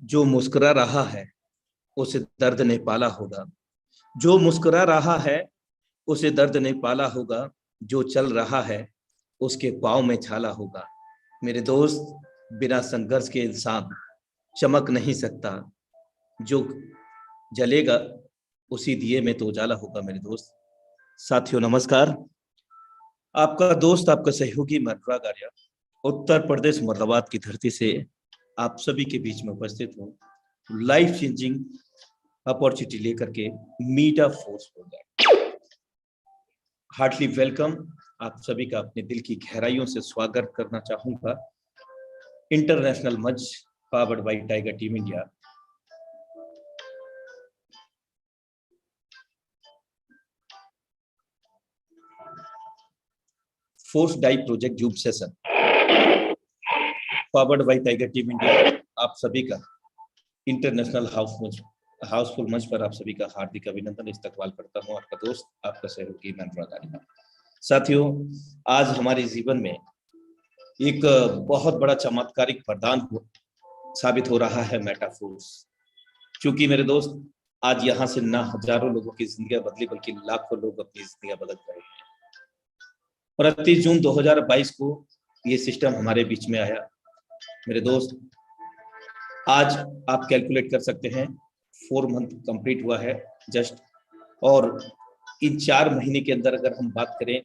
जो मुस्कुरा रहा है उसे दर्द ने पाला होगा। जो मुस्कुरा रहा है उसे दर्द ने पाला होगा। जो चल रहा है उसके पाँव में छाला होगा। मेरे दोस्त, बिना संघर्ष के इंसान चमक नहीं सकता। जो जलेगा उसी दिए में तो उजाला होगा। मेरे दोस्त, साथियों नमस्कार। आपका दोस्त, आपका सहयोगी मैं अनुराग आर्या, उत्तर प्रदेश मुरादाबाद की धरती से आप सभी के बीच में उपस्थित हूँ, लाइफ चेंजिंग अपॉर्चुनिटी लेकर के Metaforce program. Heartily welcome. आप सभी का अपने दिल की गहराइयों से स्वागत करना चाहूंगा। इंटरनेशनल मंच powered by Tiger Team India. Force die project Zoom session powered by Tiger Team India. आप सभी का इंटरनेशनल हाउसफुल मंच पर आप सभी का हार्दिक अभिनंदन, इस्तकबाल करता हूं। आपका दोस्त, आपका सहयोगी मैं अनुराग आर्या। साथियों, आज हमारे जीवन में एक बहुत बड़ा चमत्कारिक वरदान साबित हो रहा है मेटाफोर्स। क्योंकि मेरे दोस्त, आज यहाँ से न हजारों लोगों की जिंदगियां बदली, बल्कि लाखों लोग अपनी जिंदगियां बदल रहे हैं। 29 जून 2022 को ये सिस्टम हमारे बीच में आया। मेरे दोस्त, आज आप कैलकुलेट कर सकते हैं, 4 मंथ कंप्लीट हुआ है जस्ट। और इन 4 महीने के अंदर अगर हम बात करें,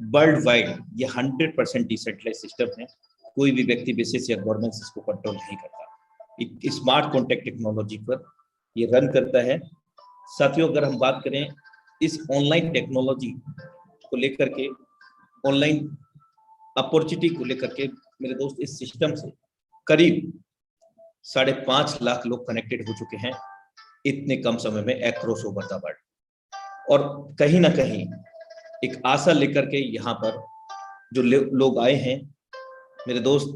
वर्ल्ड वाइड ये 100% डिसेंट्रलाइज सिस्टम है। कोई भी व्यक्ति विशेष या गवर्नमेंट इसको कंट्रोल नहीं करता। एक स्मार्ट कॉन्टैक्ट टेक्नोलॉजी पर ये रन करता है। साथियों, अगर हम बात करें इस ऑनलाइन टेक्नोलॉजी को लेकर के, ऑनलाइन अपॉर्चुनिटी को लेकर के, मेरे दोस्त, इस सिस्टम से करीब 5.5 लाख लोग कनेक्टेड हो चुके हैं इतने कम समय में अक्रॉस ओवर द वर्ल्ड। और कहीं ना कहीं एक आशा लेकर के यहाँ पर जो लोग आए हैं, मेरे दोस्त,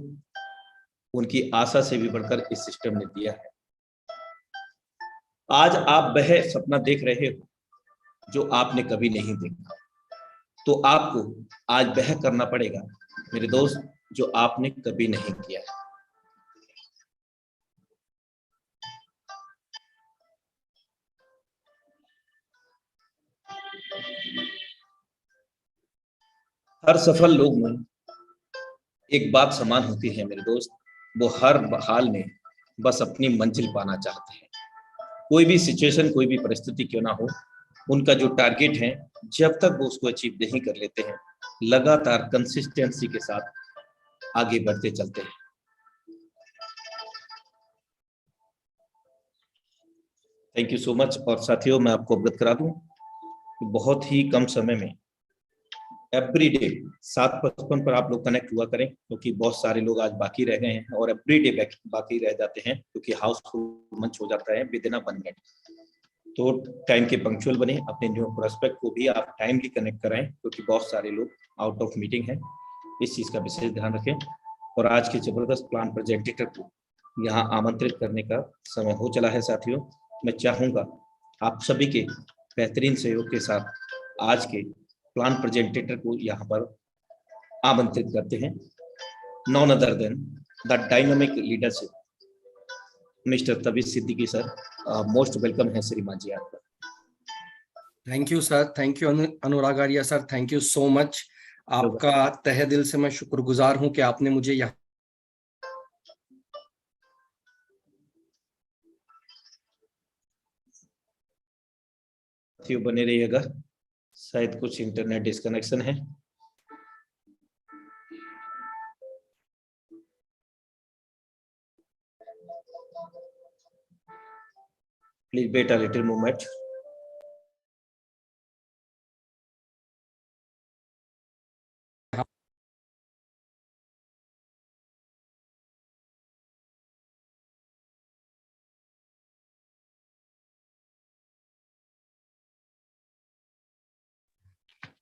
उनकी आशा से भी बढ़कर इस सिस्टम ने दिया है। आज आप वह सपना देख रहे हो जो आपने कभी नहीं देखा। तो आपको आज वह करना पड़ेगा मेरे दोस्त जो आपने कभी नहीं किया है। हर सफल लोग में एक बात समान होती है मेरे दोस्त, वो हर हाल में बस अपनी मंजिल पाना चाहते हैं। कोई भी सिचुएशन, कोई भी परिस्थिति क्यों ना हो, उनका जो टारगेट है, जब तक वो उसको अचीव नहीं कर लेते हैं, लगातार कंसिस्टेंसी के साथ आगे बढ़ते चलते हैं। Thank you so much. और साथियों, मैं आपको अवगत करा दूं कि बहुत ही कम समय में एवरी डे 7:55 पर आप लोग कनेक्ट हुआ करें, क्योंकि बहुत सारे लोग आज बाकी रह गए हैं और एवरी डे बाकी रह जाते हैं, क्योंकि हाउसफुल मंच हो जाता है विद इन 1 मिनट। तो टाइम के पंक्चुअल बने, अपने न्यू प्रोस्पेक्ट को भी आप टाइमली कनेक्ट कराएं, क्योंकि बहुत सारे लोग आउट ऑफ मीटिंग है। इस चीज का विशेष ध्यान रखें। और आज के जबरदस्त प्लान प्रेजेंटेटर को यहाँ आमंत्रित करने का समय हो चला है। साथियों, मैं चाहूंगा आप सभी के बेहतरीन सहयोग के साथ आज के प्लान प्रेजेंटेटर को यहाँ पर आमंत्रित करते हैं। None other than the dynamic leadership mister Tabeez Siddiqui sir. Most welcome है श्रीमान जी आपका। Thank you sir, thank you Anurag Arya sir, thank you so much. आपका तहे दिल से मैं शुक्रगुजार हूं कि आपने मुझे यहाँ बने रहिएगा, शायद कुछ इंटरनेट डिस्कनेक्शन है। Please wait a little moment.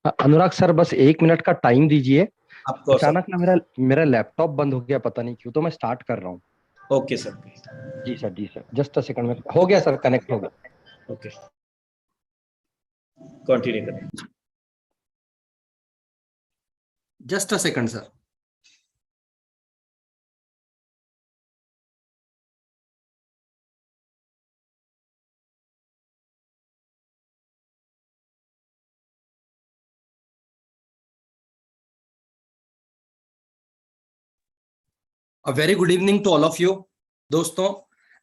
Anurag sir, बस 1 मिनट का टाइम दीजिए। आपको सर। अचानक ना मेरा मेरा लैपटॉप बंद हो गया, पता नहीं क्यों, तो मैं स्टार्ट कर रहा हूँ। Okay sir. जी सर, जी सर, जस्ट अ सेकंड में हो गया सर, कनेक्ट हो गया। ओके, कंटिन्यू करें। Just a second sir. A very good evening to all of you. दोस्तों,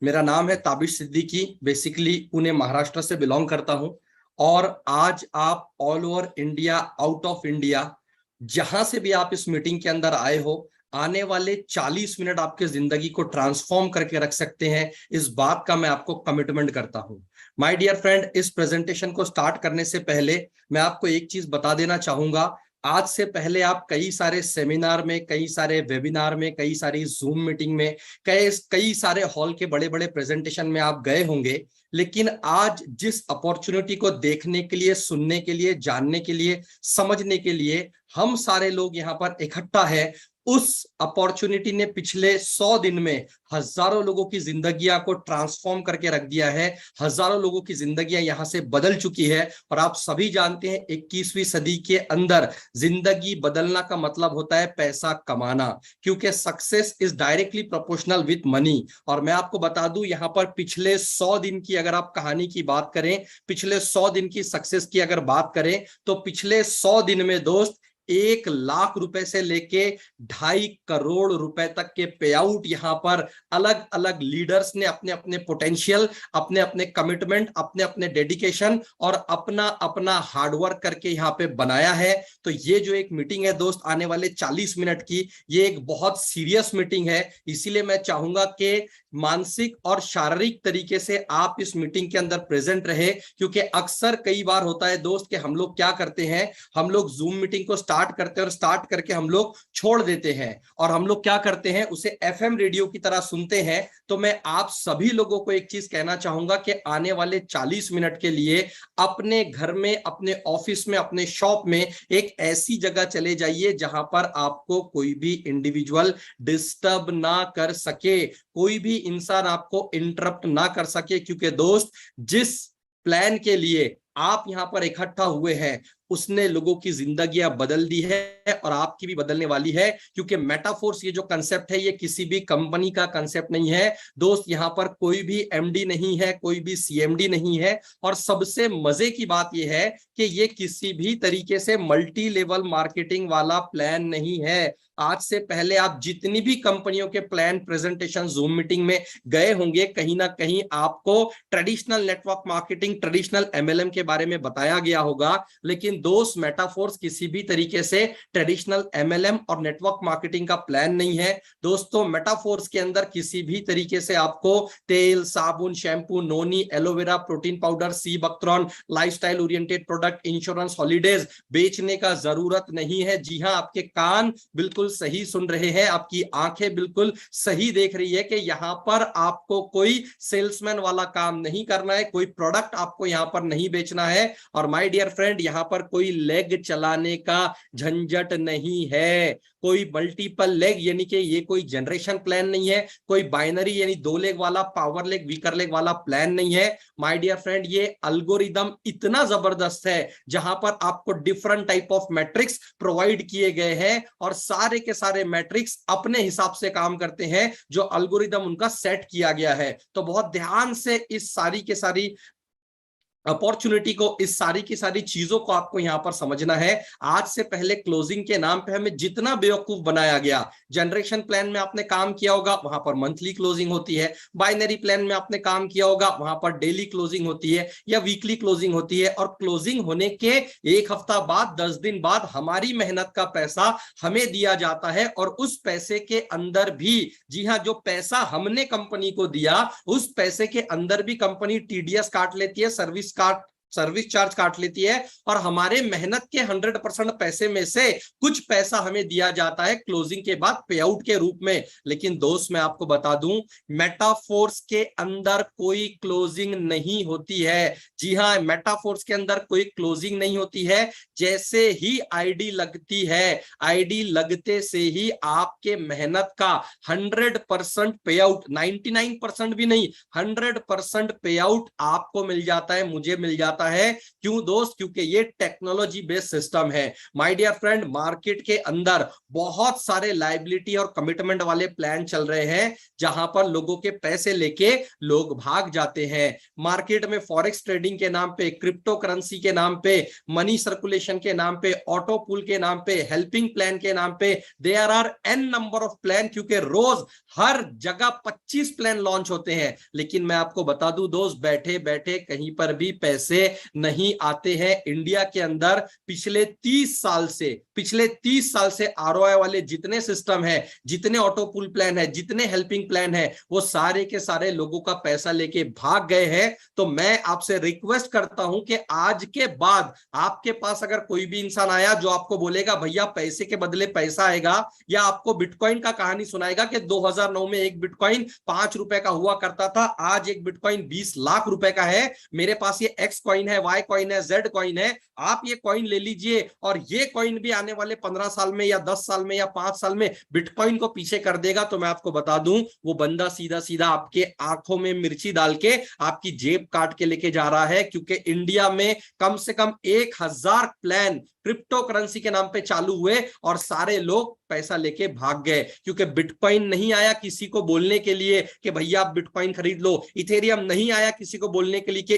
मेरा नाम है ताबिश सिद्दीकी, बेसिकली पुणे महाराष्ट्र से बिलोंग करता हूं। और आज आप all over India, out of India, जहां से भी आप इस मीटिंग के अंदर आए हो, आने वाले 40 मिनट आपके जिंदगी को ट्रांसफॉर्म करके रख सकते हैं, इस बात का मैं आपको कमिटमेंट करता हूं। माय डियर फ्रेंड, इस प्रेजेंटेशन को स्टार्ट करने से पहले मैं आपको एक चीज बता देना चाहूंगा। आज से पहले आप कई सारे सेमिनार में, कई सारे वेबिनार में, कई सारी जूम मीटिंग में, कई कई सारे हॉल के बड़े बड़े प्रेजेंटेशन में आप गए होंगे। लेकिन आज जिस अपॉर्चुनिटी को देखने के लिए, सुनने के लिए, जानने के लिए, समझने के लिए हम सारे लोग यहाँ पर इकट्ठा है, उस अपॉर्चुनिटी ने पिछले 100 दिन में हजारों लोगों की जिंदगियां को ट्रांसफॉर्म करके रख दिया है। हजारों लोगों की जिंदगियां यहां से बदल चुकी है। और आप सभी जानते हैं 21वीं सदी के अंदर जिंदगी बदलना का मतलब होता है पैसा कमाना, क्योंकि success is directly proportional with money. और मैं आपको बता दूं, यहां पर पिछले 100 दिन की अगर आप कहानी की बात करें, पिछले 100 दिन की सक्सेस की अगर बात करें, तो पिछले 100 दिन में दोस्त 1 लाख रुपए से लेके 2.5 करोड़ रुपए तक के पे आउट यहां पर अलग अलग लीडर्स ने अपने अपने पोटेंशियल, अपने अपने कमिटमेंट, अपने अपने डेडिकेशन और अपना अपना हार्डवर्क करके यहां पे बनाया है। तो ये जो एक मीटिंग है दोस्त, आने वाले 40 मिनट की, ये एक बहुत सीरियस मीटिंग है। इसीलिए मैं चाहूंगा कि मानसिक और शारीरिक तरीके से आप इस मीटिंग के अंदर प्रेजेंट रहे, क्योंकि अक्सर कई बार होता है दोस्त कि हम लोग क्या करते हैं, हम लोग जूम मीटिंग को स्टार्ट करते हैं और स्टार्ट करके हम लोग छोड़ देते हैं, और हम लोग क्या करते हैं, उसे एफएम रेडियो की तरह सुनते हैं। तो मैं आप सभी लोगों को एक चीज कहना चाहूंगा कि आने वाले 40 मिनट के लिए अपने घर में, अपने ऑफिस में, अपने शॉप में एक ऐसी जगह चले जाइए जहां पर आपको कोई भी इंडिविजुअल डिस्टर्ब ना कर सके, कोई भी इंसान आपको इंटरप्ट ना कर सके। क्योंकि दोस्त, जिस प्लान के लिए आप यहां पर इकट्ठा हुए हैं, उसने लोगों की जिंदगियां बदल दी है और आपकी भी बदलने वाली है। क्योंकि मेटाफोर्स, ये जो कंसेप्ट है, ये किसी भी कंपनी का कंसेप्ट नहीं है दोस्त। यहां पर कोई भी एमडी नहीं है, कोई भी सीएमडी नहीं है। और सबसे मजे की बात यह है कि ये किसी भी तरीके से मल्टी लेवल मार्केटिंग वाला प्लान नहीं है। आज से पहले आप जितनी भी कंपनियों के प्लान प्रेजेंटेशन जूम मीटिंग में गए होंगे, कहीं ना कहीं आपको traditional network marketing, traditional MLM के बारे में बताया गया होगा। लेकिन दोस्त, मेटाफोर्स किसी भी तरीके से ट्रेडिशनल एमएलएम और नेटवर्क मार्केटिंग का प्लान नहीं है दोस्तों। मेटाफोर्स के अंदर किसी भी तरीके से आपको तेल, साबुन, शैम्पू, नोनी, एलोवेरा, प्रोटीन पाउडर, सी बक्ट्रॉन, lifestyle oriented product, insurance, holidays बेचने का जरूरत नहीं है। जी हाँ, आपके कान बिल्कुल सही सुन रहे हैं, आपकी आंखें बिल्कुल सही देख रही है कि यहां पर आपको कोई सेल्समैन वाला काम नहीं करना है, कोई प्रोडक्ट आपको यहां पर नहीं बेचना है। और माय डियर फ्रेंड, यहां पर कोई लेग चलाने का झंझट नहीं है, कोई मल्टीपल लेग यानी कि ये कोई जनरेशन प्लान नहीं है, कोई बाइनरी यानी 2 लेग वाला, पावर लेग, वीकर लेग वाला प्लान नहीं है। माय डियर फ्रेंड, ये अल्गोरिदम इतना जबरदस्त है जहां पर आपको different type of matrix provide किए गए हैं और सारे के सारे मैट्रिक्स अपने हिसाब से काम करते हैं, जो अल्गोरिदम उनका सेट किया गया है। तो बहुत ध्यान से इस सारी के सारी अपॉर्चुनिटी को, इस सारी की सारी चीजों को आपको यहां पर समझना है। आज से पहले क्लोजिंग के नाम पे हमें जितना बेवकूफ बनाया गया, जनरेशन प्लान में आपने काम किया होगा, वहां पर मंथली क्लोजिंग होती है। बाइनरी प्लान में आपने काम किया होगा, वहां पर डेली क्लोजिंग होती है या वीकली क्लोजिंग होती है। और क्लोजिंग होने के 1 हफ्ता बाद, 10 दिन बाद हमारी मेहनत का पैसा हमें दिया जाता है। और उस पैसे के अंदर भी, जी हाँ, जो पैसा हमने कंपनी को दिया, उस पैसे के अंदर भी कंपनी टीडीएस काट लेती है, सर्विस काट सर्विस चार्ज काट लेती है और हमारे मेहनत के 100% पैसे में से कुछ पैसा हमें दिया जाता है क्लोजिंग के बाद पे आउट के रूप में। लेकिन दोस्त मैं आपको बता दूं, मेटाफोर्स के अंदर कोई क्लोजिंग नहीं होती है। जी हाँ, मेटाफोर्स के अंदर कोई क्लोजिंग नहीं होती है। जैसे ही आईडी लगती है, आईडी लगते से ही आपके मेहनत का 100% पे आउट, 99% भी नहीं, 100% पे आउट आपको मिल जाता है, मुझे मिल जाता है। क्यों दोस्त? क्योंकि ये टेक्नोलॉजी बेस्ड सिस्टम है। माय डियर फ्रेंड, मार्केट के अंदर बहुत सारे लायबिलिटी और कमिटमेंट वाले प्लान चल रहे हैं जहां पर लोगों के पैसे लेके लोग भाग जाते हैं। मार्केट में फॉरेक्स ट्रेडिंग के नाम पे, क्रिप्टो करेंसी के नाम पे, मनी सर्कुलेशन के नाम पे, ऑटो पूल के नाम पे, हेल्पिंग प्लान के नाम पे, there are an number of plan, क्योंकि रोज हर जगह 25 प्लान लॉन्च होते हैं। लेकिन मैं आपको बता दूं दोस्त, बैठे बैठे कहीं पर भी पैसे नहीं आते हैं। इंडिया के अंदर पिछले 30 साल से आरओआई वाले जितने सिस्टम है, जितने ऑटो पूल प्लान है, जितने हेल्पिंग प्लान है, वो सारे के सारे लोगों का पैसा लेके भाग गए हैं। तो मैं आपसे रिक्वेस्ट करता हूं कि आज के बाद आपके पास अगर कोई भी इंसान आया जो आपको बोलेगा भैया पैसे के बदले पैसा आएगा, या आपको बिटकॉइन का कहानी सुनाएगा कि 2009 में एक बिटकॉइन 5 रुपए का हुआ करता था, आज एक बिटकॉइन 20 लाख रुपए का है, मेरे पास ये एक्स कॉइन है, वाई कॉइन है, जेड कॉइन है, आप ये कॉइन ले लीजिए और ये कॉइन भी आने वाले 15 साल में या 10 साल में या 5 साल में बिटकॉइन को पीछे कर देगा। तो मैं आपको बता दूं, वो बंदा सीधा सीधा आपके आंखों में मिर्ची डाल के आपकी जेब काट के लेके जा रहा है। क्योंकि इंडिया में कम से कम 1000 प्लान क्रिप्टो करेंसी के नाम पे चालू हुए और सारे लोग पैसा लेके भाग गए, क्योंकि बिटकॉइन नहीं आया किसी को बोलने के लिए कि भैया आप बिटकॉइन खरीद लो, इथेरियम नहीं आया किसी को बोलने के लिए कि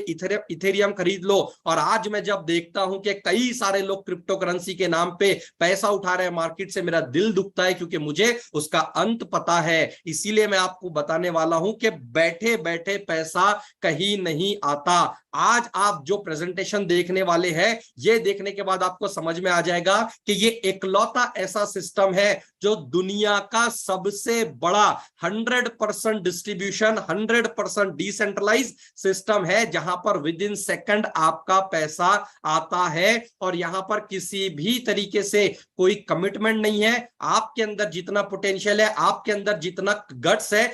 इथेरियम खरीद लो। और आज मैं जब देखता हूं कि कई सारे लोग क्रिप्टो करेंसी के नाम पे पैसा उठा रहे हैं मार्केट से, मेरा दिल दुखता है, क्योंकि मुझे उसका अंत पता है। इसीलिए मैं आपको बताने वाला हूं कि बैठे बैठे पैसा कहीं नहीं आता। आज आप जो प्रेजेंटेशन देखने वाले हैं, ये देखने के बाद आपको समझ में आ जाएगा कि ये इकलौता ऐसा सिस्टम है जो दुनिया का सबसे बड़ा 100% डिस्ट्रीब्यूशन, 100% डिसेंट्रलाइज सिस्टम है, जहां पर विद इन सेकंड आपका पैसा आता है और यहां पर किसी भी तरीके से कोई कमिटमेंट नहीं है। आपके अंदर जितना पोटेंशियल है, आपके अंदर जितना गट्स है,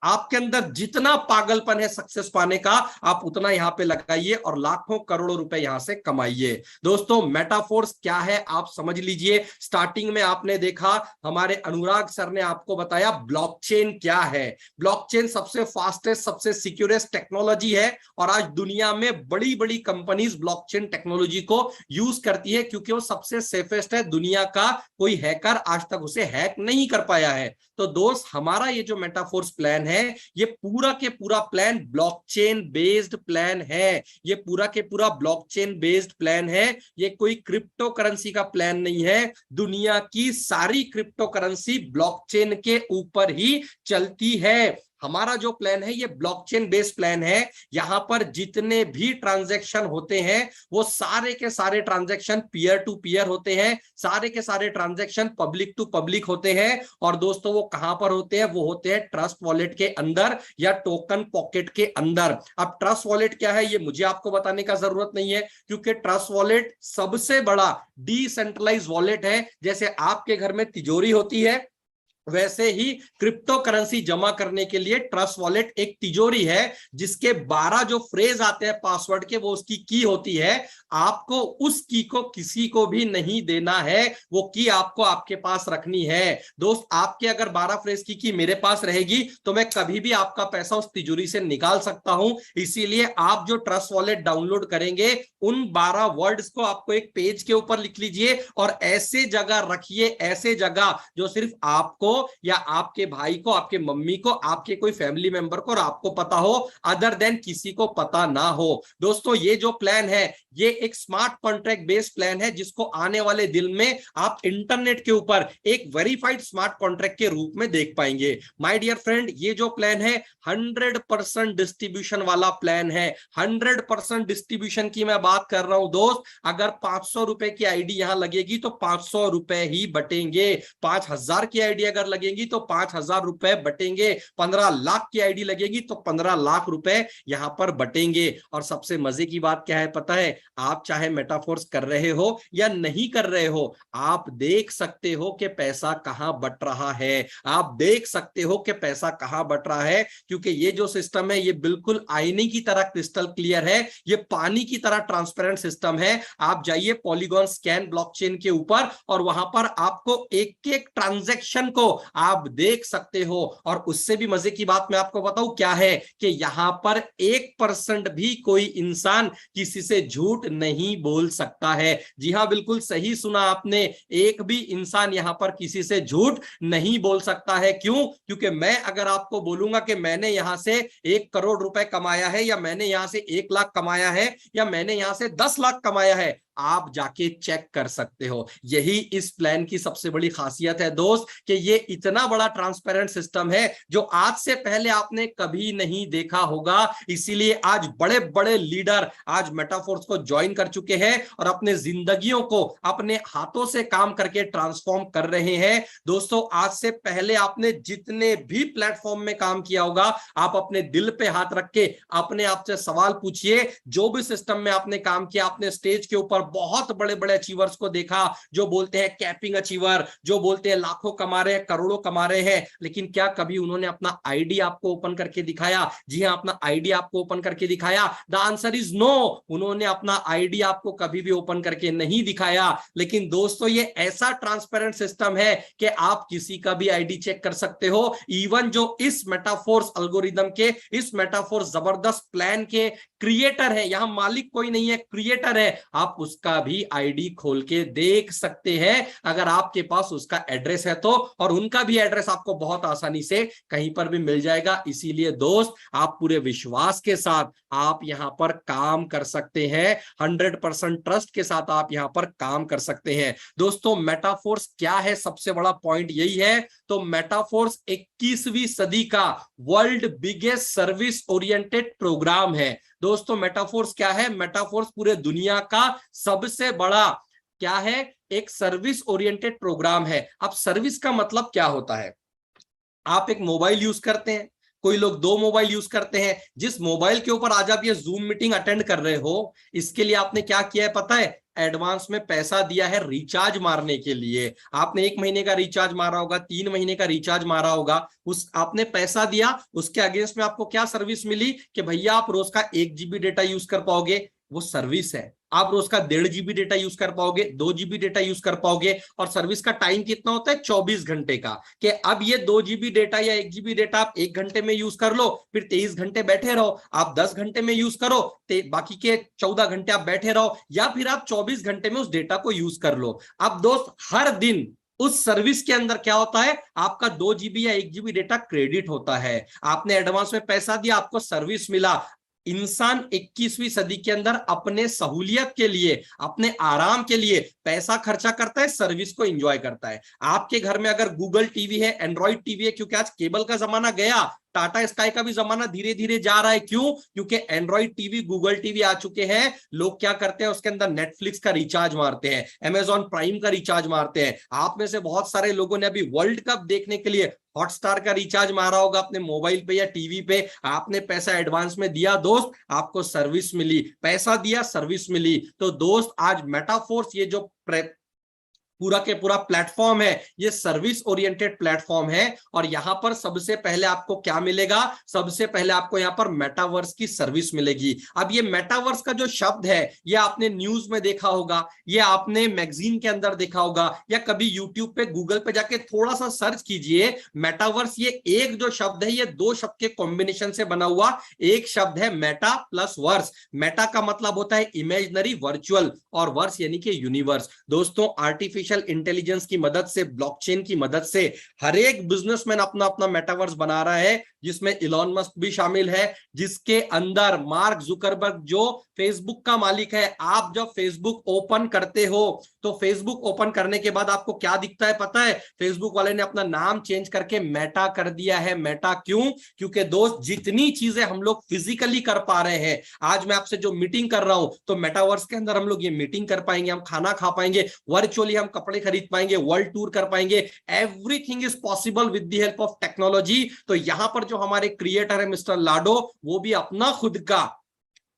आपके अंदर जितना पागलपन है सक्सेस पाने का, आप उतना यहां पे लगाइए और लाखों करोड़ों रुपए यहां से कमाइए। दोस्तों, मेटाफोर्स क्या है आप समझ लीजिए। स्टार्टिंग में आपने देखा, हमारे अनुराग सर ने आपको बताया ब्लॉकचेन क्या है। ब्लॉकचेन सबसे फास्टेस्ट, सबसे सिक्योरेस्ट टेक्नोलॉजी है और आज दुनिया में बड़ी बड़ी कंपनीज ब्लॉकचेन टेक्नोलॉजी को यूज करती है, क्योंकि वो सबसे सेफेस्ट है। दुनिया का कोई हैकर आज तक उसे हैक नहीं कर पाया है। तो दोस्त, हमारा ये जो मेटाफोर्स प्लान है, ये पूरा के पूरा प्लान ब्लॉकचेन बेस्ड प्लान है। ये पूरा के पूरा ब्लॉकचेन बेस्ड प्लान है। ये कोई क्रिप्टो करेंसी का प्लान नहीं है। दुनिया की सारी क्रिप्टो करेंसी ब्लॉकचेन के ऊपर ही चलती है। हमारा जो प्लान है ये ब्लॉकचेन बेस्ड प्लान है। यहां पर जितने भी ट्रांजैक्शन होते हैं वो सारे के सारे ट्रांजैक्शन पीयर टू पीयर होते हैं, सारे के सारे ट्रांजैक्शन पब्लिक टू पब्लिक होते हैं। और दोस्तों, वो कहां पर होते हैं? वो होते हैं ट्रस्ट वॉलेट के अंदर या टोकन पॉकेट के अंदर। अब ट्रस्ट वॉलेट क्या है ये मुझे आपको बताने का जरूरत नहीं है, क्योंकि ट्रस्ट वॉलेट सबसे बड़ा डिसेंट्रलाइज वॉलेट है। जैसे आपके घर में तिजोरी होती है, वैसे ही क्रिप्टो करेंसी जमा करने के लिए ट्रस्ट वॉलेट एक तिजोरी है, जिसके 12 जो फ्रेज आते हैं पासवर्ड के, वो उसकी की होती है। आपको उस की को किसी को भी नहीं देना है, वो की आपको आपके पास रखनी है। दोस्त, आपके अगर 12 फ्रेज की मेरे पास रहेगी तो मैं कभी भी आपका पैसा उस तिजोरी से निकाल सकता हूं। इसीलिए आप जो ट्रस्ट वॉलेट डाउनलोड करेंगे, उन 12 वर्ड्स को आपको एक पेज के ऊपर लिख लीजिए और ऐसे जगह रखिए, ऐसे जगह जो सिर्फ आपको या आपके भाई को, आपके मम्मी को, आपके कोई फैमिली मेंबर को और आपको पता हो, अदर देन किसी को पता ना हो। दोस्तों, ये जो प्लान है ये एक स्मार्ट कॉन्ट्रैक्ट बेस्ड प्लान है, जिसको आने वाले दिन में आप इंटरनेट के ऊपर एक वेरीफाइड स्मार्ट कॉन्ट्रैक्ट के रूप में देख पाएंगे। माय डियर फ्रेंड, ये जो प्लान है 100% डिस्ट्रीब्यूशन वाला प्लान है। 100% डिस्ट्रीब्यूशन की मैं बात कर रहा हूं दोस्त। अगर 500 रुपए की आईडी यहां लगेगी तो 500 रुपए ही बटेंगे। 5000 की आईडी अगर अगर लगेंगी तो 5,000 रुपए बटेंगे, 15 लाख की आईडी लगेगी तो 15 लाख रुपए यहां पर बटेंगे। और सबसे मजे की बात क्या है पता है, आप चाहे मेटाफोर्स कर रहे हो या नहीं कर रहे हो, आप देख सकते हो कि पैसा कहां बट रहा है, आप देख सकते हो कि पैसा कहां बट रहा है, क्योंकि ये जो सिस्टम है ये बिल्कुल आईने की तरह क्रिस्टल क्लियर है, ये पानी की तरह ट्रांसपेरेंट सिस्टम है। आप जाइए पॉलीगॉन स्कैन ब्लॉकचेन के ऊपर और वहां पर आपको एक एक ट्रांजैक्शन को आप देख सकते हो। और उससे भी मजे की बात मैं आपको बताऊं क्या है, कि यहां पर 1% भी कोई इंसान किसी से झूठ नहीं बोल सकता है। जी हां, बिल्कुल सही सुना आपने, एक भी इंसान यहां पर किसी से झूठ नहीं बोल सकता है। क्यों? क्योंकि मैं अगर आपको बोलूंगा कि मैंने यहां से 1 करोड़ रुपए कमाया है, या मैंने यहां से 1 लाख कमाया है, या मैंने यहां से 10 लाख कमाया है, आप जाके चेक कर सकते हो। यही इस प्लान की सबसे बड़ी खासियत है दोस्त, कि ये इतना बड़ा ट्रांसपेरेंट सिस्टम है जो आज से पहले आपने कभी नहीं देखा होगा। इसीलिए आज बड़े बड़े लीडर आज मेटाफोर्स को ज्वाइन कर चुके हैं और अपने जिंदगियों को अपने हाथों से काम करके ट्रांसफॉर्म कर रहे हैं। दोस्तों, आज से पहले आपने जितने भी प्लेटफॉर्म में काम किया होगा, आप अपने दिल पे हाथ रख के अपने आप से सवाल पूछिए, जो भी सिस्टम में आपने काम किया, आपने स्टेज के ऊपर बहुत बड़े बड़े अचीवर्स को देखा, जो बोलते हैं कैपिंग अचीवर, जो बोलते हैं लाखों कमा रहे हैं, करोड़ों कमा रहे हैं, लेकिन क्या कभी उन्होंने अपना आईडी आपको ओपन करके दिखाया? जी हां, अपना आईडी आपको ओपन करके दिखाया? द आंसर इज नो, उन्होंने अपना आईडी आपको कभी भी ओपन करके नहीं दिखाया। लेकिन दोस्तों, ये ऐसा ट्रांसपेरेंट सिस्टम है कि आप किसी का भी आईडी चेक कर सकते हो। इवन जो इस मेटाफोर्स एल्गोरिदम के, इस मेटाफोर्स जबरदस्त प्लान के क्रिएटर है, यहां मालिक कोई नहीं है, क्रिएटर है, आप उसका भी आईडी खोल के देख सकते हैं अगर आपके पास उसका एड्रेस है तो। और उनका भी एड्रेस आपको बहुत आसानी से कहीं पर भी मिल जाएगा। इसीलिए दोस्त, आप पूरे विश्वास के साथ आप यहां पर काम कर सकते हैं, 100% ट्रस्ट के साथ आप यहां पर काम कर सकते हैं। दोस्तों, मेटाफोर्स क्या है, सबसे बड़ा पॉइंट यही है। तो मेटाफोर्स 21वीं सदी का world biggest service oriented program है। दोस्तों, मेटाफोर्स क्या है? मेटाफोर्स पूरे दुनिया का सबसे बड़ा क्या है, एक सर्विस ओरिएंटेड प्रोग्राम है। अब सर्विस का मतलब क्या होता है? आप एक मोबाइल यूज करते हैं, कोई लोग 2 मोबाइल यूज करते हैं। जिस मोबाइल के ऊपर आज आप ये जूम मीटिंग अटेंड कर रहे हो, इसके लिए आपने क्या किया है पता है? एडवांस में पैसा दिया है रिचार्ज मारने के लिए। आपने 1 महीने का रिचार्ज मारा होगा, 3 महीने का रिचार्ज मारा होगा, उस आपने पैसा दिया, उसके अगेंस्ट में आपको क्या सर्विस मिली कि भैया आप रोज का 1 GB डेटा यूज कर पाओगे, वो सर्विस है। आप रोज का 1.5 GB डेटा यूज कर पाओगे, 2 GB डेटा यूज कर पाओगे, और सर्विस का टाइम कितना होता है? 24 घंटे का। कि अब ये 2 GB डेटा या 1 GB डेटा आप 1 घंटे में यूज कर लो, फिर 23 घंटे बैठे रहो, आप 10 घंटे में यूज करो, बाकी के 14 घंटे आप बैठे रहो, या फिर आप 24 घंटे में उस डेटा को यूज कर लो। अब दोस्त, हर दिन उस सर्विस के अंदर क्या होता है? आपका 2 GB या 1 GB डेटा क्रेडिट होता है। आपने एडवांस में पैसा दिया, आपको सर्विस मिला। इंसान 21वीं सदी के अंदर अपने सहूलियत के लिए, अपने आराम के लिए पैसा खर्चा करता है, सर्विस को एंजॉय करता है। आपके घर में अगर गूगल टीवी है, एंड्रॉइड टीवी है, क्योंकि आज केबल का जमाना गया, टाटा स्काई का भी जमाना धीरे धीरे जा रहा है। क्यों? क्योंकि एंड्रॉइड टीवी, गूगल टीवी आ चुके हैं। लोग क्या करते हैं, उसके अंदर नेटफ्लिक्स का रिचार्ज मारते हैं, अमेजॉन प्राइम का रिचार्ज मारते हैं। आप में से बहुत सारे लोगों ने अभी वर्ल्ड कप देखने के लिए हॉटस्टार का रिचार्ज मारा होगा अपने मोबाइल पे या टीवी पे। आपने पैसा एडवांस में दिया दोस्त, आपको सर्विस मिली, पैसा दिया, सर्विस मिली। तो दोस्त, आज मेटाफोर्स ये जो पूरा के पूरा प्लेटफॉर्म है, ये सर्विस ओरिएंटेड प्लेटफॉर्म है। और यहां पर सबसे पहले आपको क्या मिलेगा? सबसे पहले आपको यहां पर मेटावर्स की सर्विस मिलेगी। अब ये मेटावर्स का जो शब्द है, ये आपने न्यूज में देखा होगा, ये आपने मैगजीन के अंदर देखा होगा, या कभी यूट्यूब पे, गूगल पे जाके थोड़ा सा सर्च कीजिए मेटावर्स। ये एक जो शब्द है, ये 2 शब्द के कॉम्बिनेशन से बना हुआ एक शब्द है, मेटा प्लस वर्स। मेटा का मतलब होता है इमेजिनरी, वर्चुअल, और वर्स यानी कि यूनिवर्स। दोस्तों, आर्टिफिशियल इंटेलिजेंस की मदद से, ब्लॉकचेन की मदद से हर एक बिजनेसमैन अपना अपना मेटावर्स बना रहा है। जिसमें इलॉन मस्क भी शामिल है, जिसके अंदर मार्क जुकरबर्ग जो फेसबुक का मालिक है। आप जब फेसबुक ओपन करते हो तो फेसबुक ओपन करने के बाद आपको क्या दिखता है पता है? फेसबुक वाले ने अपना नाम चेंज करके मेटा कर दिया है। मेटा क्यों? क्योंकि दोस्त जितनी चीजें हम लोग फिजिकली कर पा रहे हैं, आज मैं आपसे जो मीटिंग कर रहा हूं तो मेटावर्स के अंदर हम लोग ये मीटिंग कर पाएंगे, हम खाना खा पाएंगे, वर्चुअली हम कपड़े खरीद पाएंगे, वर्ल्ड टूर कर पाएंगे। Everything is possible with the help of technology. तो यहां पर जो हमारे क्रिएटर है मिस्टर लाडो, वो भी अपना खुद का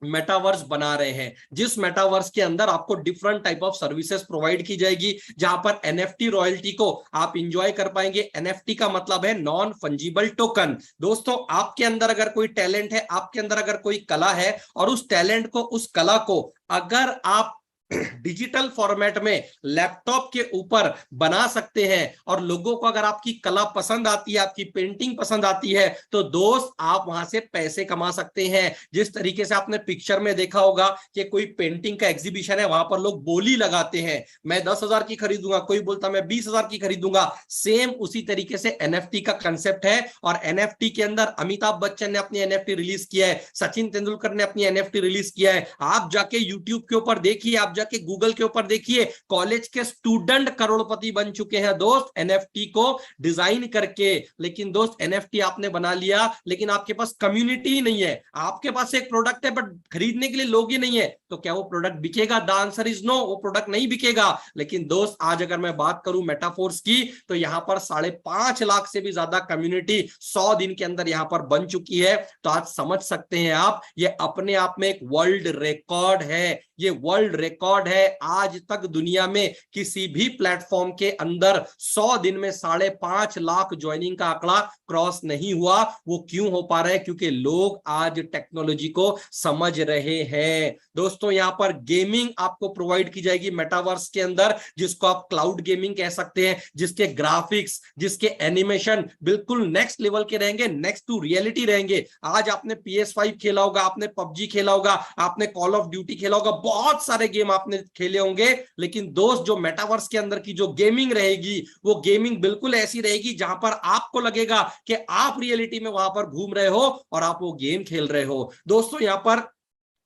मेटावर्स बना रहे हैं, जिस मेटावर्स के अंदर आपको different type of services provide की जाएगी, जहां पर एनएफटी रॉयल्टी को आप इंजॉय कर पाएंगे। एनएफटी का मतलब है नॉन फंजिबल टोकन। दोस्तों, आपके अंदर अगर कोई टैलेंट है, आपके अंदर अगर कोई कला है, और उस टैलेंट को, उस कला को अगर आप डिजिटल फॉर्मेट में लैपटॉप के ऊपर बना सकते हैं, और लोगों को अगर आपकी कला पसंद आती है, आपकी पेंटिंग पसंद आती है, तो दोस्त आप वहां से पैसे कमा सकते हैं। जिस तरीके से आपने पिक्चर में देखा होगा कि कोई पेंटिंग का एग्जीबिशन है, वहां पर लोग बोली लगाते हैं, मैं 10,000 की खरीदूंगा, कोई बोलता मैं 20,000 की खरीदूंगा। सेम उसी तरीके से एनएफटी का कंसेप्ट है। और एनएफटी के अंदर अमिताभ बच्चन ने अपनी एनएफटी रिलीज किया है, सचिन तेंदुलकर ने अपनी एनएफटी रिलीज किया है। आप जाके यूट्यूब के ऊपर देखिए, आप जाके गूगल के ऊपर देखिए, कॉलेज के स्टूडेंट करोड़पति बन चुके हैं दोस्त एनएफटी को डिजाइन करके। लेकिन दोस्त, एनएफटी आपने बना लिया, लेकिन आपके पास कम्युनिटी ही नहीं है। आपके पास एक प्रोडक्ट है बट खरीदने के लिए लोग ही नहीं है, तो क्या वो प्रोडक्ट बिकेगा? द आंसर इज नो, वो प्रोडक्ट नहीं बिकेगा। लेकिन दोस्त, आज अगर मैं बात करूं मेटाफोर्स की, तो यहां पर 5.5 लाख से भी ज्यादा कम्युनिटी 100 दिन के अंदर यहां पर बन चुकी है। तो आज समझ सकते हैं आप, ये अपने आप में एक वर्ल्ड रिकॉर्ड है। ये वर्ल्ड रिकॉर्ड है। आज तक दुनिया में किसी भी प्लेटफॉर्म के अंदर 100 दिन में 5.5 लाख ज्वाइनिंग का आंकड़ा क्रॉस नहीं हुआ। वो क्यों हो पा रहा है? क्योंकि लोग आज टेक्नोलॉजी को समझ रहे हैं। दोस्तों, यहां पर गेमिंग आपको प्रोवाइड की जाएगी मेटावर्स के अंदर, जिसको आप क्लाउड गेमिंग कह सकते हैं, जिसके ग्राफिक्स, जिसके एनिमेशन बिल्कुल नेक्स्ट लेवल के रहेंगे, नेक्स्ट टू रियलिटी रहेंगे। आज आपने PS5 खेला होगा, आपने PUBG खेला होगा, आपने कॉल ऑफ ड्यूटी खेला होगा, बहुत सारे गेम आपने खेले होंगे। लेकिन दोस्त, जो मेटावर्स के अंदर की जो गेमिंग रहेगी, वो गेमिंग बिल्कुल ऐसी रहेगी जहां पर आपको लगेगा कि आप रियलिटी में वहां पर घूम रहे हो और आप वो गेम खेल रहे हो। दोस्तों, यहां पर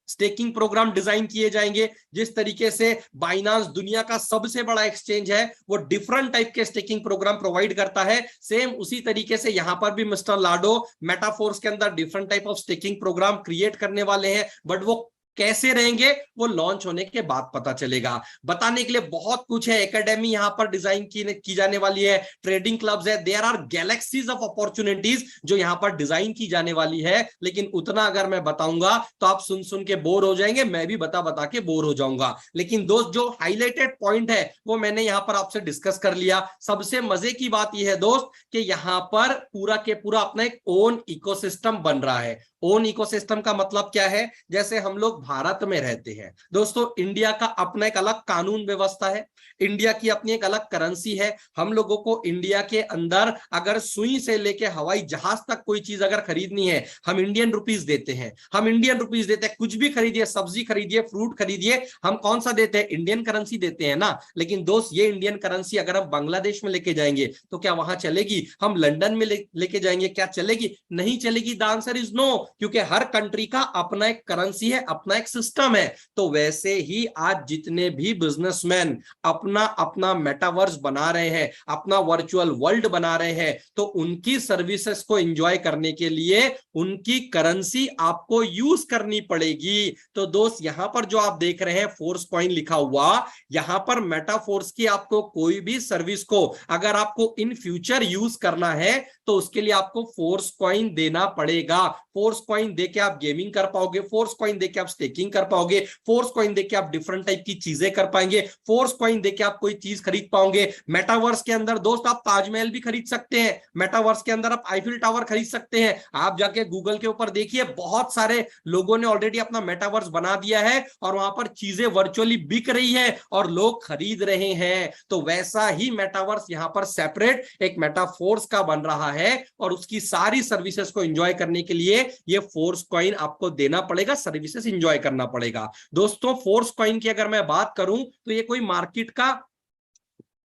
स्टेकिंग प्रोग्राम डिजाइन किए जाएंगे। जिस तरीके से बाइनांस दुनिया का सबसे बड़ा एक्सचेंज है, वो डिफरेंट टाइप के स्टेकिंग प्रोग्राम प्रोवाइड करता है, सेम उसी तरीके से यहां पर भी मिस्टर लाडो मेटाफोर्स के अंदर different type of staking program create करने वाले हैं। बट वो कैसे रहेंगे, वो लॉन्च होने के बाद पता चलेगा। बताने के लिए बहुत कुछ है। एकेडमी यहां पर डिजाइन की जाने वाली है, ट्रेडिंग क्लब्स है, there are galaxies of opportunities जो यहां पर डिजाइन की जाने वाली है। लेकिन उतना अगर मैं बताऊंगा तो आप सुन सुन के बोर हो जाएंगे, मैं भी बता बता के बोर हो जाऊंगा। लेकिन दोस्त, जो हाईलाइटेड पॉइंट है वो मैंने यहां पर आपसे डिस्कस कर लिया। सबसे मजे की बात यह है दोस्त कि यहां पर पूरा के पूरा अपना एक ओन इकोसिस्टम बन रहा है। ओन इकोसिस्टम का मतलब क्या है? जैसे हम लोग भारत में रहते हैं दोस्तों, इंडिया का अपना एक अलग कानून व्यवस्था है, इंडिया की अपनी एक अलग करेंसी है। हम लोगों को इंडिया के अंदर अगर सुई से लेके हवाई जहाज तक कोई चीज अगर खरीदनी है, हम इंडियन रुपीस देते हैं। हम इंडियन रुपीस देते हैं, कुछ भी खरीदिए, सब्जी खरीदिए, फ्रूट खरीदिए, हम कौन सा देते हैं? इंडियन करेंसी देते हैं ना। लेकिन दोस्त, ये इंडियन करेंसी अगर हम बांग्लादेश में लेके जाएंगे तो क्या वहां चलेगी? हम लंदन में लेके जाएंगे, क्या चलेगी? नहीं चलेगी। द आंसर इज नो, क्योंकि हर कंट्री का अपना एक करेंसी है, अपना एक सिस्टम है। तो वैसे ही आज जितने भी बिजनेसमैन अपना अपना मेटावर्स बना रहे हैं, अपना वर्चुअल वर्ल्ड बना रहे हैं, तो उनकी सर्विसेज को एंजॉय करने के लिए उनकी करेंसी आपको यूज करनी पड़ेगी। तो दोस्त, यहां पर जो आप देख रहे हैं फोर्स कॉइन लिखा हुआ, यहां पर मेटाफोर्स की आपको कोई भी सर्विस को अगर आपको इन फ्यूचर यूज करना है तो उसके लिए आपको फोर्स कॉइन देना पड़ेगा। फोर्स कॉइन देके आप गेमिंग कर पाओगे, फोर्स कॉइन देके आप स्टेकिंग कर पाओगे, फोर्स कॉइन देके आप डिफरेंट टाइप की चीजें कर पाएंगे, फोर्स कॉइन देके आप कोई चीज खरीद पाओगे। मेटावर्स के अंदर दोस्त आप ताजमहल भी खरीद सकते हैं, मेटावर्स के अंदर आप आईफिल टावर खरीद सकते हैं। आप जाके गूगल के ऊपर देखिए, बहुत सारे लोगों ने ऑलरेडी अपना मेटावर्स बना दिया है और वहां पर चीजें वर्चुअली बिक रही है और लोग खरीद रहे हैं। तो वैसा ही मेटावर्स यहां पर सेपरेट एक मेटाफोर्स का बन रहा है और उसकी सारी सर्विसेज को एंजॉय करने के लिए ये फोर्स कॉइन आपको देना पड़ेगा, सर्विसेज एंजॉय करना पड़ेगा। दोस्तों, फोर्स कॉइन की अगर मैं बात करूं तो ये कोई मार्केट का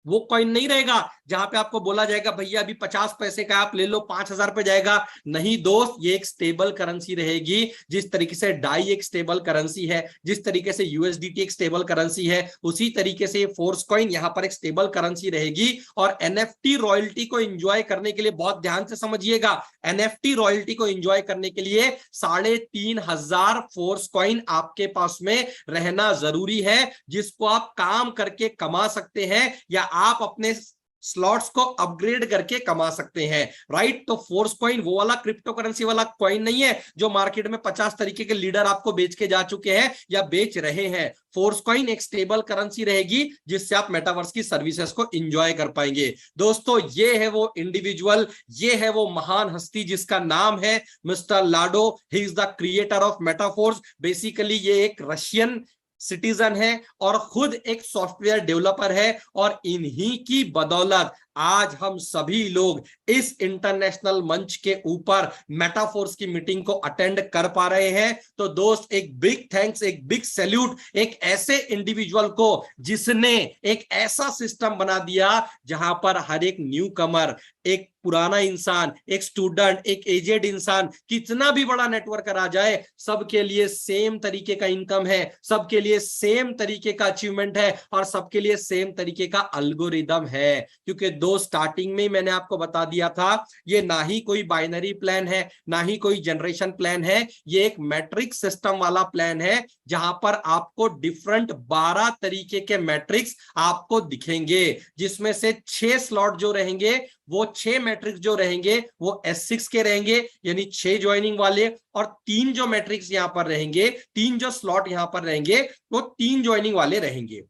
वो कॉइन नहीं रहेगा जहां पे आपको बोला जाएगा भैया अभी 50 पैसे का आप ले लो 5,000 पे जाएगा। नहीं दोस्त, ये एक स्टेबल करेंसी रहेगी। जिस तरीके से डाई एक स्टेबल करेंसी है, जिस तरीके से यूएसडीटी एक स्टेबल करेंसी है, उसी तरीके से फोर्स कॉइन यहां पर एक स्टेबल करेंसी रहेगी। और एनएफटी रॉयल्टी को एंजॉय करने के लिए बहुत ध्यान से समझिएगा, एनएफटी रॉयल्टी को एंजॉय करने के लिए 3,500 फोर्स कॉइन आपके पास में रहना जरूरी है, जिसको आप काम करके कमा सकते हैं या आप अपने स्लॉट्स को अपग्रेड करके कमा सकते हैं। राइट, तो फोर्स कॉइन वो वाला क्रिप्टो करेंसी वाला कॉइन नहीं है जो मार्केट में 50 तरीके के लीडर आपको बेच के जा चुके हैं या बेच रहे हैं। फोर्स कॉइन एक स्टेबल करेंसी रहेगी जिससे आप मेटावर्स की सर्विसेज को एंजॉय कर पाएंगे। दोस्तों, ये है वो इंडिविजुअल, ये है वो महान हस्ती जिसका नाम है mister Lado. He is the creator of Metaforce. Basically ये एक रशियन सिटीजन है और खुद एक सॉफ्टवेयर डेवलपर है, और इन्हीं की बदौलत आज हम सभी लोग इस इंटरनेशनल मंच के ऊपर मेटाफोर्स की मीटिंग को अटेंड कर पा रहे हैं। तो दोस्त, एक बिग थैंक्स, एक बिग सैल्यूट एक ऐसे इंडिविजुअल को जिसने एक ऐसा सिस्टम बना दिया जहां पर हर एक न्यू कमर, एक पुराना इंसान, एक स्टूडेंट, एक एजेड इंसान, कितना भी बड़ा नेटवर्कर आ जाए, सबके लिए सेम तरीके का इनकम है, सबके लिए सेम तरीके का अचीवमेंट है और सबके लिए सेम तरीके का अल्गोरिदम है। क्योंकि दो स्टार्टिंग में मैंने आपको बता दिया था, ये ना ही कोई बाइनरी प्लान है, ना ही कोई जनरेशन प्लान है, ये एक मैट्रिक्स सिस्टम वाला प्लान है जहां पर आपको डिफरेंट 12 तरीके के मैट्रिक्स आपको दिखेंगे, जिसमें से 6 स्लॉट जो रहेंगे वो 6 मैट्रिक्स जो रहेंगे वो S6 के रहेंगे, यानी 6 ज्वाइनिंग वाले, और 3 जो मैट्रिक्स यहां पर रहेंगे, 3 जो स्लॉट यहां पर रहेंगे वो 3 ज्वाइनिंग वाले रहेंगे।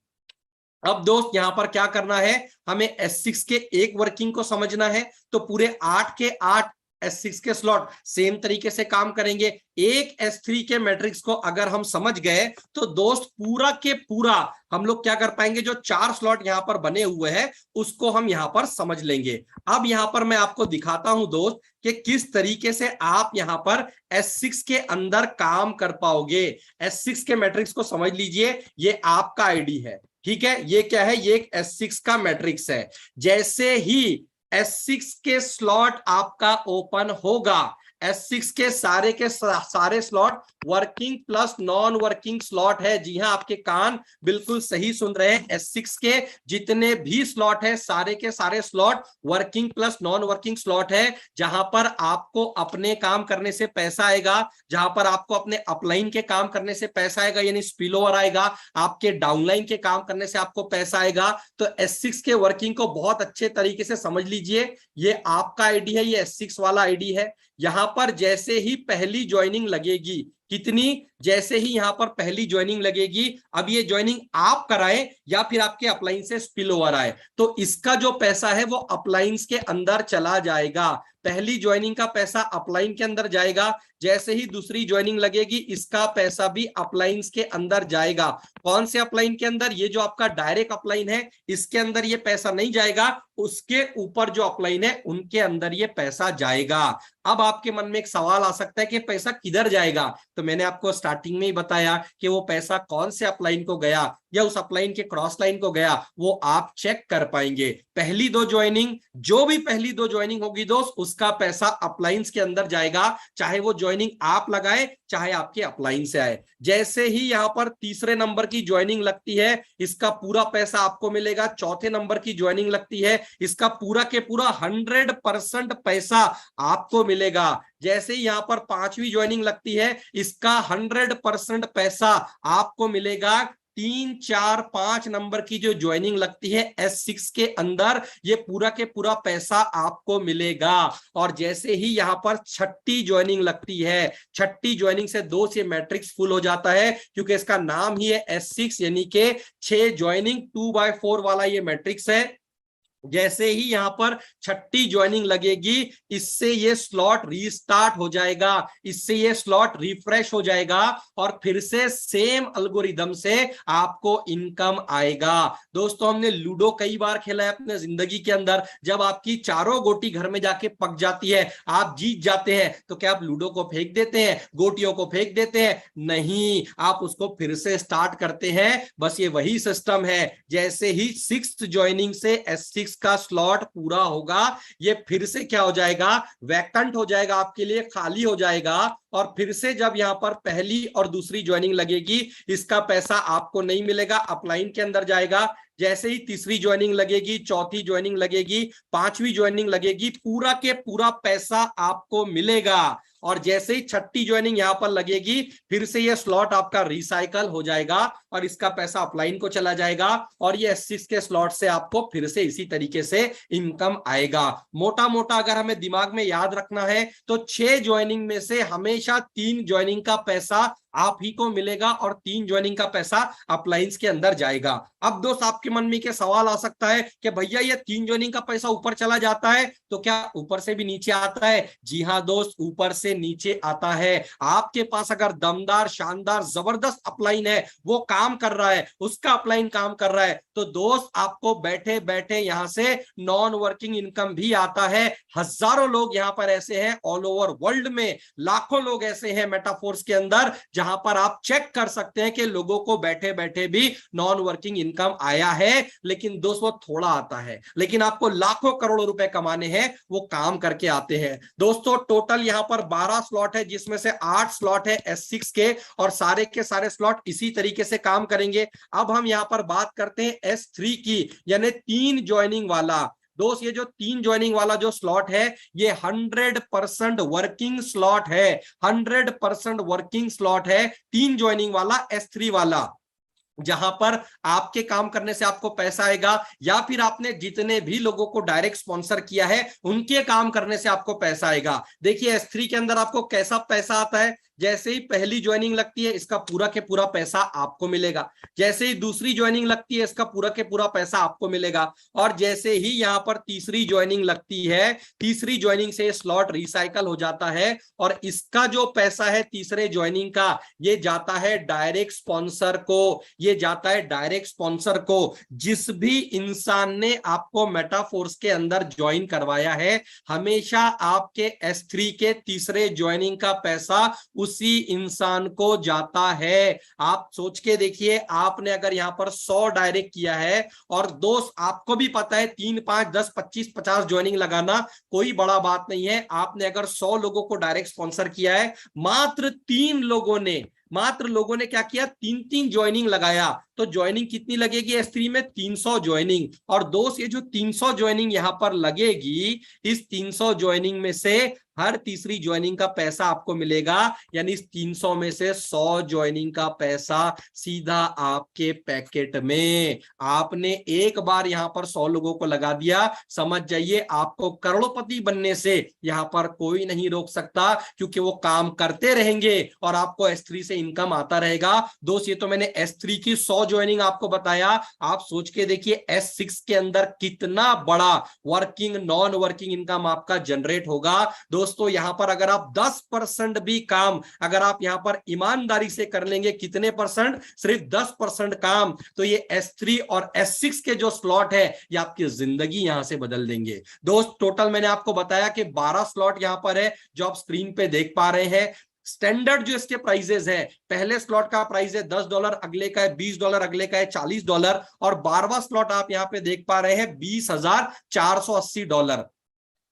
अब दोस्त, यहां पर क्या करना है, हमें S6 के एक वर्किंग को समझना है। तो पूरे 8 के 8 S6 के स्लॉट सेम तरीके से काम करेंगे। एक S3 के मैट्रिक्स को अगर हम समझ गए तो दोस्त पूरा के पूरा हम लोग क्या कर पाएंगे, जो 4 स्लॉट यहां पर बने हुए हैं उसको हम यहां पर समझ लेंगे। अब यहां पर मैं आपको दिखाता हूं दोस्त कि किस तरीके से आप यहां पर S6 के अंदर काम कर पाओगे। S6 के मैट्रिक्स को समझ लीजिए, ये आपका आईडी है, ठीक है। ये क्या है, ये एक S6 का मैट्रिक्स है। जैसे ही S6 के स्लॉट आपका ओपन होगा, S6 के सारे slot working plus non working slot है। जी हां, आपके कान बिल्कुल सही सुन रहे हैं। S6 के जितने भी स्लॉट है, सारे के सारे slot working plus non working slot है, जहां पर आपको अपने काम करने से पैसा आएगा, जहां पर आपको अपने अपलाइन के काम करने से पैसा आएगा, यानी स्पिल ओवर आएगा, आपके डाउनलाइन के काम करने से आपको पैसा आएगा। तो S6 के वर्किंग को बहुत अच्छे तरीके से समझ लीजिए। ये आपका आईडी है, ये S6 वाला आईडी है। यहां पर जैसे ही पहली ज्वाइनिंग लगेगी, कितनी, जैसे ही यहां पर पहली ज्वाइनिंग लगेगी, अब ये ज्वाइनिंग आप कराएं या फिर आपके अपलाइन से स्पिल ओवर आए, तो इसका जो पैसा है वो अपलाइंस के अंदर चला जाएगा। पहली ज्वाइनिंग का पैसा अपलाइन के अंदर जाएगा, जैसे ही दूसरी ज्वाइनिंग लगेगी इसका पैसा भी अपलाइंस के अंदर जाएगा। कौन से अपलाइन के अंदर, ये जो आपका डायरेक्ट अपलाइन है इसके अंदर ये पैसा नहीं जाएगा, उसके ऊपर जो अपलाइन है उनके अंदर ये पैसा जाएगा। अब आपके मन में एक सवाल आ सकता है कि पैसा किधर जाएगा, तो मैंने आपको स्टार्टिंग में ही बताया कि वो पैसा कौन से अपलाइन को गया या उस अपलाइन के क्रॉस लाइन को गया, वो आप चेक कर पाएंगे। पहली 2 ज्वाइनिंग, जो भी पहली 2 ज्वाइनिंग होगी दोस्त, उसका पैसा अपलाइंस के अंदर जाएगा, चाहे वो ज्वाइनिंग आप लगाए चाहे आपके अपलाइन से आए। जैसे ही यहां पर तीसरे नंबर की ज्वाइनिंग लगती है, इसका पूरा पैसा आपको मिलेगा। चौथे नंबर की ज्वाइनिंग लगती है, इसका पूरा के पूरा 100% पैसा आपको मिलेगा। जैसे ही यहां पर 5वीं ज्वाइनिंग लगती है, इसका 100% पैसा आपको मिलेगा। 3, 4, 5 नंबर की जो ज्वाइनिंग लगती है S6 के अंदर, ये पूरा के पूरा पैसा आपको मिलेगा। और जैसे ही यहां पर 6ठी ज्वाइनिंग लगती है, 6ठी ज्वाइनिंग से 2 से मैट्रिक्स फुल हो जाता है, क्योंकि इसका नाम ही है S6, यानी कि 6 ज्वाइनिंग 2/4 वाला ये मैट्रिक्स है। जैसे ही यहां पर 6ठी ज्वाइनिंग लगेगी, इससे ये स्लॉट रीस्टार्ट हो जाएगा, इससे ये स्लॉट रिफ्रेश हो जाएगा और फिर से सेम अल्गोरिदम से आपको इनकम आएगा। दोस्तों, हमने लूडो कई बार खेला है अपने जिंदगी के अंदर। जब आपकी चारों गोटी घर में जाके पक जाती है, आप जीत जाते हैं, तो क्या आप लूडो को फेंक देते हैं, गोटियों को फेंक देते हैं? नहीं, आप उसको फिर से स्टार्ट करते हैं। बस ये वही सिस्टम है। जैसे ही 6th ज्वाइनिंग से S6 S6 का स्लॉट पूरा होगा, ये फिर से क्या हो जाएगा, वैकेंट हो जाएगा, आपके लिए खाली हो जाएगा। और फिर से जब यहां पर पहली और दूसरी ज्वाइनिंग लगेगी, इसका पैसा आपको नहीं मिलेगा, अपलाइन के अंदर जाएगा। जैसे ही तीसरी ज्वाइनिंग लगेगी, चौथी ज्वाइनिंग लगेगी, पांचवी ज्वाइनिंग लगेगी, पूरा के पूरा पैसा आपको मिलेगा। और जैसे ही छठी ज्वाइनिंग यहां पर लगेगी, फिर से ये स्लॉट आपका रिसाइकल हो जाएगा और इसका पैसा अपलाइन को चला जाएगा, और ये S6 के स्लॉट से आपको फिर से इसी तरीके से इनकम आएगा। मोटा मोटा अगर हमें दिमाग में याद रखना है तो 6 ज्वाइनिंग में से हमेशा 3 ज्वाइनिंग का पैसा आप ही को मिलेगा और 3 ज्वाइनिंग का पैसा अपलाइंस के अंदर जाएगा। अब दोस्त आपके मन में के सवाल आ सकता है कि भैया ये 3 ज्वाइनिंग का पैसा ऊपर चला जाता है तो क्या ऊपर से भी नीचे आता है? जी हाँ दोस्त, ऊपर से नीचे आता है। आपके पास अगर दमदार, शानदार, जबरदस्त अपलाइन है, वो काम कर रहा है, उसका अपलाइन काम कर रहा है, तो दोस्त आपको बैठे बैठे यहां से नॉन वर्किंग इनकम भी आता है। हजारों लोग यहां पर ऐसे हैं, ऑल ओवर वर्ल्ड में लाखों लोग ऐसे हैं मेटाफोर्स के अंदर, जहां पर आप चेक कर सकते हैं कि लोगों को बैठे बैठे भी नॉन वर्किंग इनकम आया है। लेकिन दोस्त वो थोड़ा आता है, लेकिन आपको लाखों करोड़ों रुपए कमाने हैं, वो काम करके आते हैं। दोस्तों टोटल यहां पर 12 स्लॉट है, जिसमें से 8 स्लॉट है S6 के, और सारे के सारे स्लॉट इसी तरीके से काम करेंगे। अब हम यहां पर बात करते हैं S3 की, यानी 3 ज्वाइनिंग वाला। दोस्त ये जो 3 ज्वाइनिंग वाला जो स्लॉट है, ये 100% वर्किंग स्लॉट है, 100% वर्किंग स्लॉट है 3 ज्वाइनिंग वाला S3 वाला, जहां पर आपके काम करने से आपको पैसा आएगा, या फिर आपने जितने भी लोगों को डायरेक्ट स्पॉन्सर किया है उनके काम करने से आपको पैसा आएगा। देखिए S3 के अंदर आपको कैसा पैसा आता है, जैसे ही पहली ज्वाइनिंग लगती है इसका पूरा के पूरा पैसा आपको मिलेगा, जैसे ही दूसरी ज्वाइनिंग लगती है इसका पूरा के पूरा पैसा आपको मिलेगा, और जैसे ही यहां पर तीसरी ज्वाइनिंग लगती है, तीसरी ज्वाइनिंग से स्लॉट रिसाइकल हो जाता है, और इसका जो पैसा है तीसरे ज्वाइनिंग का, ये जाता है डायरेक्ट स्पॉन्सर को, ये जाता है डायरेक्ट स्पॉन्सर को। जिस भी इंसान ने आपको मेटाफोर्स के अंदर ज्वाइन करवाया है, हमेशा आपके S3 के तीसरे ज्वाइनिंग का पैसा उसी इंसान को जाता है। आप सोच के देखिए, आपने अगर यहां पर 100 डायरेक्ट किया है, और दोस्त आपको भी पता है 3, 5, 10, 25, 50 ज्वाइनिंग लगाना कोई बड़ा बात नहीं है। आपने अगर 100 लोगों को डायरेक्ट स्पॉन्सर किया है, मात्र 3 लोगों ने क्या किया, 3 ज्वाइनिंग लगाया, तो ज्वाइनिंग कितनी लगेगी S3 में, 300 ज्वाइनिंग। और दोस्त ये जो 300 ज्वाइनिंग यहां पर लगेगी, इस 300 ज्वाइनिंग में से हर तीसरी ज्वाइनिंग का पैसा आपको मिलेगा, यानी इस 300 में से 100 ज्वाइनिंग का पैसा सीधा आपके पैकेट में। आपने एक बार यहां पर 100 लोगों को लगा दिया, समझ जाइए आपको करोड़पति बनने से यहां पर कोई नहीं रोक सकता, क्योंकि वो काम करते रहेंगे और आपको S3 से इनकम आता रहेगा। दोस्त ये तो मैंने S3 की 100 ज्वाइनिंग आपको बताया, आप सोच के देखिए S6 के अंदर कितना बड़ा वर्किंग, नॉन वर्किंग इनकम आपका जनरेट होगा। दोस्तों यहां पर अगर आप 10% भी काम अगर आप यहां पर ईमानदारी से कर लेंगे, कितने परसेंट, सिर्फ 10% काम, तो ये S3 और S6 के जो स्लॉट है ये आपकी जिंदगी यहां से बदल देंगे। दोस्त टोटल मैंने आपको बताया कि 12 स्लॉट यहां पर है, जो आप स्क्रीन पे देख पा रहे हैं। स्टैंडर्ड जो इसके प्राइजेस है, पहले स्लॉट का प्राइस है $10, अगले का है $20, अगले का है $40, और 12वां स्लॉट आप यहां पे देख पा रहे हैं $20,480।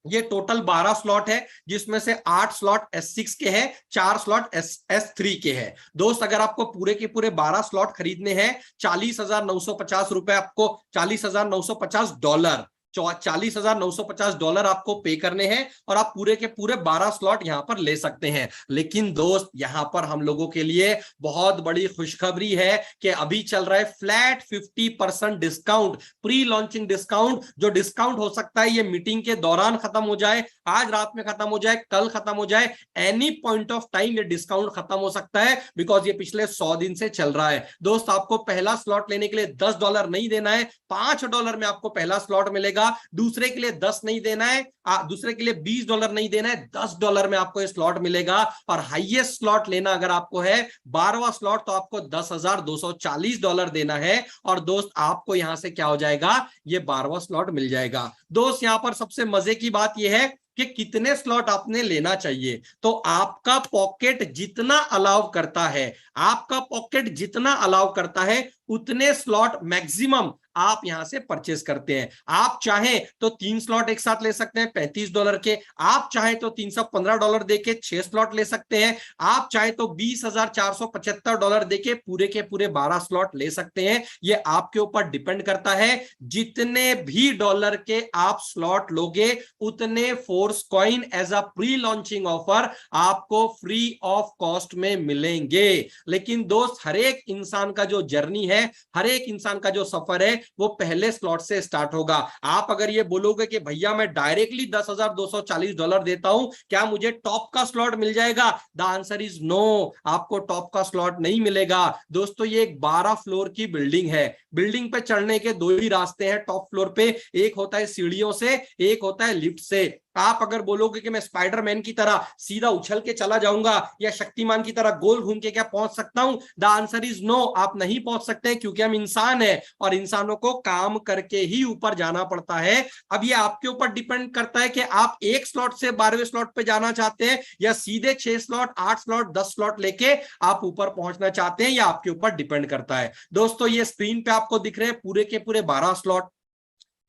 ये टोटल 12 स्लॉट है, जिसमें से 8 स्लॉट S6 के हैं, 4 स्लॉट S3 के हैं। दोस्त अगर आपको पूरे के पूरे 12 स्लॉट खरीदने हैं, $40,950 आपको, $40,950, $40,950 आपको पे करने हैं, और आप पूरे के पूरे 12 स्लॉट यहां पर ले सकते हैं। लेकिन दोस्त यहां पर हम लोगों के लिए बहुत बड़ी खुशखबरी है कि अभी चल रहा है flat 50% discount, pre launching discount. जो डिस्काउंट हो सकता है ये मीटिंग के दौरान खत्म हो जाए, आज रात में खत्म हो जाए, कल खत्म हो जाए, एनी पॉइंट ऑफ टाइम ये डिस्काउंट खत्म हो सकता है, बिकॉज ये पिछले 100 दिन से चल रहा है। दोस्त आपको पहला स्लॉट लेने के लिए $10 नहीं देना है, $5 में आपको पहला स्लॉट मिलेगा। दूसरे के लिए 10 नहीं देना है, दूसरे के लिए $20 नहीं देना है, $10 में आपको ये स्लॉट मिलेगा। और हाईएस्ट स्लॉट लेना अगर आपको है 12वां स्लॉट, तो आपको $10,240 देना है, और दोस्त आपको यहां से क्या हो जाएगा, ये 12वां स्लॉट मिल जाएगा। दोस्त यहां पर सबसे मजे की बात यह है कि कितने स्लॉट आपने लेना चाहिए, तो आपका पॉकेट जितना अलाउ करता है, आपका पॉकेट जितना अलाउ करता है, उतने स्लॉट मैक्सिमम आप यहां से परचेस करते हैं। आप चाहें तो 3 स्लॉट एक साथ ले सकते हैं $35 के, आप चाहें तो $315 देके 6 स्लॉट ले सकते हैं, आप चाहें तो $20,475 देके पूरे के पूरे 12 स्लॉट ले सकते हैं। ये आपके ऊपर डिपेंड करता है। जितने भी डॉलर के आप स्लॉट लोगे उतने force coin as a pre launching offer आपको फ्री ऑफ कॉस्ट में मिलेंगे। लेकिन दोस्त, हर एक इंसान का जो जर्नी है, हर एक इंसान का जो सफर है, वो पहले स्लॉट से स्टार्ट होगा। आप अगर ये बोलोगे कि भैया मैं डायरेक्टली $10,240 देता हूं, क्या मुझे टॉप का स्लॉट मिल जाएगा? द आंसर इज नो, आपको टॉप का स्लॉट नहीं मिलेगा। दोस्तों, ये एक 12 फ्लोर की बिल्डिंग है। बिल्डिंग पे चढ़ने के 2 ही रास्ते हैं टॉप फ्लोर पे, एक होता है सीढ़ियों से, एक होता है लिफ्ट से। आप अगर बोलोगे कि मैं स्पाइडरमैन की तरह सीधा उछल के चला जाऊंगा या शक्तिमान की तरह गोल घूम के क्या पहुंच सकता हूं? द आंसर इज नो, आप नहीं पहुंच सकते, क्योंकि हम इंसान हैं और इंसानों को काम करके ही ऊपर जाना पड़ता है। अब ये आपके ऊपर डिपेंड करता है कि आप एक स्लॉट से 12वें स्लॉट पे जाना चाहते हैं या सीधे 6 स्लॉट, 8 स्लॉट, 10 स्लॉट लेके आप ऊपर पहुंचना चाहते हैं, या आपके ऊपर डिपेंड करता है। दोस्तों, ये स्क्रीन पे आपको दिख रहे हैं पूरे के पूरे 12 स्लॉट।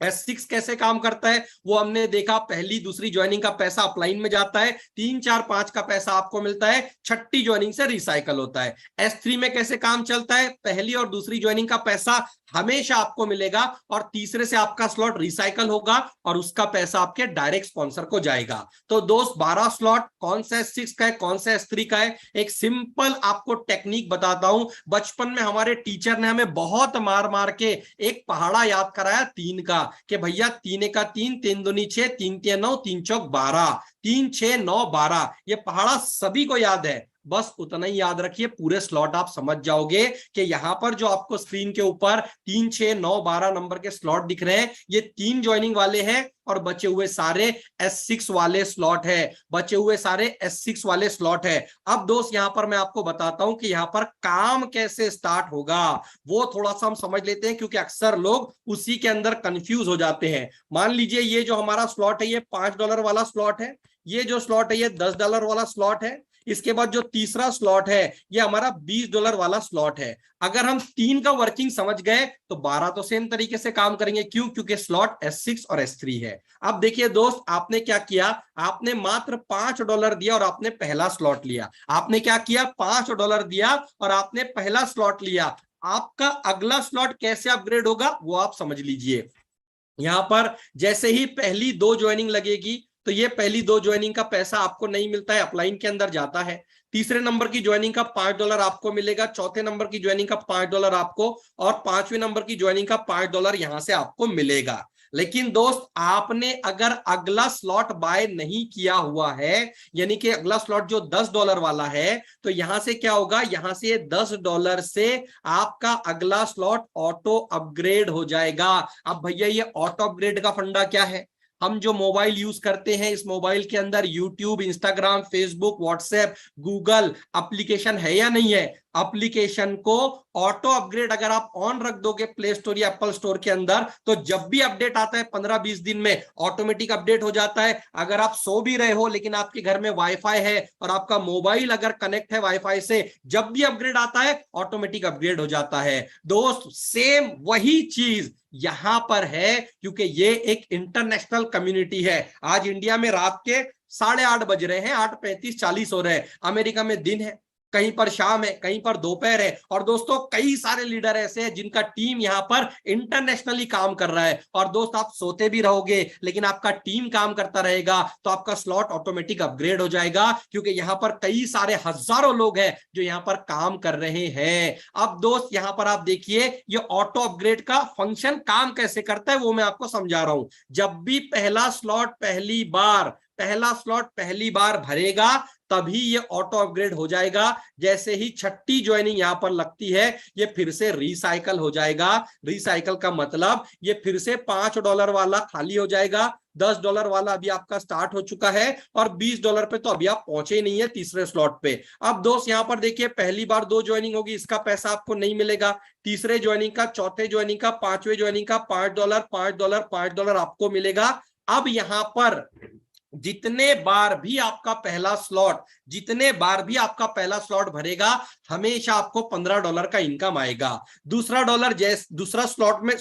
S6 कैसे काम करता है वो हमने देखा। पहली दूसरी ज्वाइनिंग का पैसा अपलाइन में जाता है, 3, 4, 5 का पैसा आपको मिलता है, छठी ज्वाइनिंग से रिसाइकल होता है। S3 में कैसे काम चलता है? पहली और दूसरी ज्वाइनिंग का पैसा हमेशा आपको मिलेगा और तीसरे से आपका स्लॉट रिसाइकल होगा और उसका पैसा आपके डायरेक्ट स्पॉन्सर को जाएगा। तो दोस्त, 12 स्लॉट कौन सा S6 का है, कौन सा S3 का है, एक सिंपल आपको टेक्निक बताता हूं। बचपन में हमारे टीचर ने हमें बहुत मार मार के एक पहाड़ा याद कराया 3 का, कि भैया 3 का 3, 3 दूनी 6, 3 तिया 9, 3 चौक 12, 3 6 9 12। ये पहाड़ा सभी को याद है, बस उतना ही याद रखिए, पूरे स्लॉट आप समझ जाओगे कि यहां पर जो आपको स्क्रीन के ऊपर 3 6 9 12 नंबर के स्लॉट दिख रहे हैं, ये 3 ज्वाइनिंग वाले हैं और बचे हुए सारे S6 वाले स्लॉट है, बचे हुए सारे S6 वाले स्लॉट है। अब दोस्त, यहां पर मैं आपको बताता हूं कि यहां पर काम कैसे स्टार्ट होगा, वो थोड़ा सा हम समझ लेते हैं, क्योंकि अक्सर लोग उसी के अंदर कंफ्यूज हो जाते हैं। मान लीजिए ये जो हमारा स्लॉट है, ये $5 वाला स्लॉट है, ये जो स्लॉट है ये $10 वाला स्लॉट है, इसके बाद जो तीसरा स्लॉट है ये हमारा $20 वाला स्लॉट है। अगर हम 3 का वर्किंग समझ गए तो 12 तो सेम तरीके से काम करेंगे। क्यों? क्योंकि स्लॉट S6 और S3 है। अब देखिए दोस्त, आपने क्या किया, आपने मात्र $5 दिया और आपने पहला स्लॉट लिया। आपने क्या किया, $5 दिया और आपने पहला स्लॉट लिया। आपका अगला स्लॉट कैसे अपग्रेड होगा वो आप समझ लीजिए। यहां पर जैसे ही पहली 2 ज्वाइनिंग लगेगी तो ये पहली 2 ज्वाइनिंग का पैसा आपको नहीं मिलता है, अपलाइन के अंदर जाता है। तीसरे नंबर की ज्वाइनिंग का $5 आपको मिलेगा, चौथे नंबर की ज्वाइनिंग का $5 आपको, और 5वें नंबर की ज्वाइनिंग का $5 यहां से आपको मिलेगा। लेकिन दोस्त, आपने अगर अगला स्लॉट बाय नहीं किया हुआ है, यानी कि अगला स्लॉट जो $10 वाला है, तो यहां से क्या होगा, यहां से $10 से आपका अगला स्लॉट ऑटो अपग्रेड हो जाएगा। अब भैया, ये ऑटो अपग्रेड का फंडा क्या है? हम जो मोबाइल यूज करते हैं, इस मोबाइल के अंदर YouTube, Instagram, Facebook, WhatsApp, Google application है या नहीं है? एप्लीकेशन को ऑटो अपग्रेड अगर आप ऑन रख दोगे प्ले स्टोर या एप्पल स्टोर के अंदर, तो जब भी अपडेट आता है 15-20 दिन में ऑटोमेटिक अपडेट हो जाता है। अगर आप सो भी रहे हो लेकिन आपके घर में वाईफाई है और आपका मोबाइल अगर कनेक्ट है वाईफाई से, जब भी अपग्रेड आता है ऑटोमेटिक अपग्रेड हो जाता है। दोस्त, सेम वही चीज यहां पर है, क्योंकि ये एक इंटरनेशनल कम्युनिटी है। आज इंडिया में रात के 8:30 बज रहे हैं, 8:35 40 हो रहे हैं। अमेरिका में दिन है, कहीं पर शाम है, कहीं पर दोपहर है। और दोस्तों, कई सारे लीडर ऐसे हैं जिनका टीम यहां पर इंटरनेशनली काम कर रहा है। और दोस्त, आप सोते भी रहोगे लेकिन आपका टीम काम करता रहेगा, तो आपका स्लॉट ऑटोमेटिक अपग्रेड हो जाएगा, क्योंकि यहां पर कई सारे हजारों लोग हैं जो यहां पर काम कर रहे हैं। अब दोस्त, यहां पर आप देखिए, ये ऑटो अपग्रेड का फंक्शन काम कैसे करता है वो मैं आपको समझा रहा हूं। जब भी पहला स्लॉट पहली बार भरेगा, तभी ये ऑटो अपग्रेड हो जाएगा। जैसे ही छठी ज्वाइनिंग यहां पर लगती है, ये फिर से रिसाइकल हो जाएगा। रिसाइकल का मतलब ये फिर से $5 वाला खाली हो जाएगा, $10 वाला अभी आपका स्टार्ट हो चुका है, और $20 पे तो अभी आप पहुंचे ही नहीं है तीसरे स्लॉट पे। अब दोस्त, यहां पर देखिए, पहली बार 2 ज्वाइनिंग होगी, इसका पैसा आपको नहीं मिलेगा। तीसरे ज्वाइनिंग का, चौथे ज्वाइनिंग का, 5वें ज्वाइनिंग का $5 $5 $5 आपको मिलेगा। अब यहां पर जितने बार भी आपका पहला स्लॉट भरेगा, हमेशा आपको $15 का इनकम आएगा। दूसरा स्लॉट में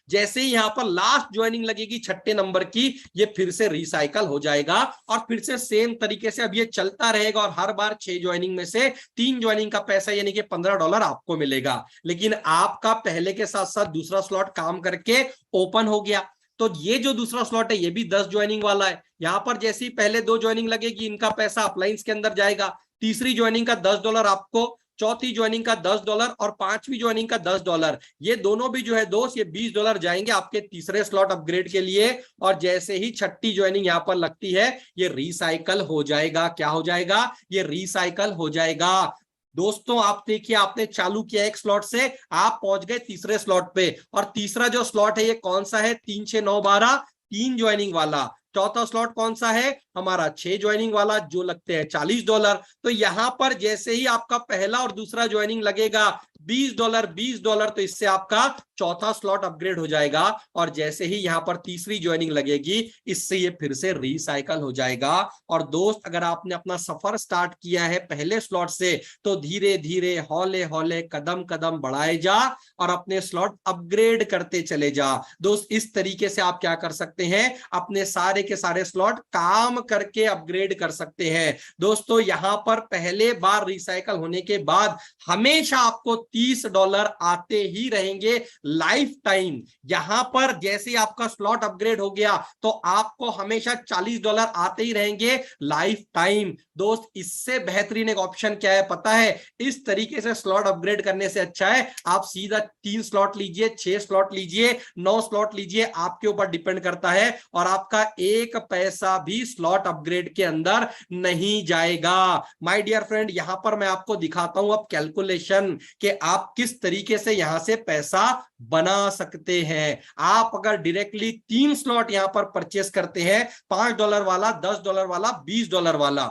जैसे ही यहां पर लास्ट ज्वाइनिंग लगेगी 6 नंबर की, ये फिर से रिसाइकल हो जाएगा और फिर से सेम तरीके से अब ये चलता रहेगा और हर बार 6 ज्वाइनिंग में से 3 ज्वाइनिंग का पैसा यानी कि $15 आपको मिलेगा। लेकिन आपका पहले के साथ साथ दूसरा स्लॉट काम करके ओपन हो गया, तो ये जो दूसरा स्लॉट है ये भी 10 ज्वाइनिंग वाला है। यहां पर जैसे ही पहले 2 ज्वाइनिंग लगेगी, इनका पैसा अपलाइंस के अंदर जाएगा। तीसरी ज्वाइनिंग का $10 आपको, चौथी ज्वाइनिंग का $10 और पांचवी ज्वाइनिंग का $10, ये दोनों भी जो है दोस्त ये $20 जाएंगे आपके तीसरे स्लॉट अपग्रेड के लिए। और जैसे ही छठी ज्वाइनिंग यहां पर लगती है, ये रिसाइकल हो जाएगा। क्या हो जाएगा? ये रिसाइकल हो जाएगा। दोस्तों आप देखिए, आपने चालू किया एक स्लॉट से, आप पहुंच गए तीसरे स्लॉट पे, और तीसरा जो स्लॉट है ये कौन सा है? 3 6 9 12, 3 ज्वाइनिंग वाला। चौथा स्लॉट कौन सा है? हमारा 6 ज्वाइनिंग वाला, जो लगते हैं $40। तो यहां पर जैसे ही आपका पहला और दूसरा ज्वाइनिंग लगेगा $20, तो इससे आपका चौथा स्लॉट अपग्रेड हो जाएगा। और जैसे ही यहां पर तीसरी ज्वाइनिंग लगेगी, इससे ये फिर से रिसाइकल हो जाएगा। और दोस्त अगर आपने अपना सफर स्टार्ट किया है पहले स्लॉट से, तो धीरे धीरे हौले हौले कदम कदम बढ़ाए जा और अपने स्लॉट अपग्रेड करते चले जा। दोस्त इस तरीके से आप क्या कर सकते हैं? अपने सारे के सारे स्लॉट काम करके अपग्रेड कर सकते हैं। दोस्तों यहां पर पहले बार रिसाइकल होने के बाद हमेशा आपको $30 आते ही रहेंगे लाइफ टाइम। यहां पर जैसे आपका स्लॉट अपग्रेड हो गया, तो आपको हमेशा $40 आते ही रहेंगे लाइफ टाइम। दोस्त इससे बेहतरीन एक ऑप्शन क्या है पता है? इस तरीके से स्लॉट अपग्रेड करने से अच्छा है आप सीधा 3 स्लॉट लीजिए, 6 स्लॉट लीजिए, 9 स्लॉट लीजिए, आपके ऊपर डिपेंड करता है। और आपका एक पैसा भी स्लॉट अपग्रेड के अंदर नहीं जाएगा। माय डियर फ्रेंड, यहां पर मैं आपको दिखाता हूं अब कैलकुलेशन कि आप किस तरीके से यहां से पैसा बना सकते हैं। आप अगर डायरेक्टली 3 स्लॉट यहां पर परचेस करते हैं, $5 वाला, $10 वाला, $20 वाला,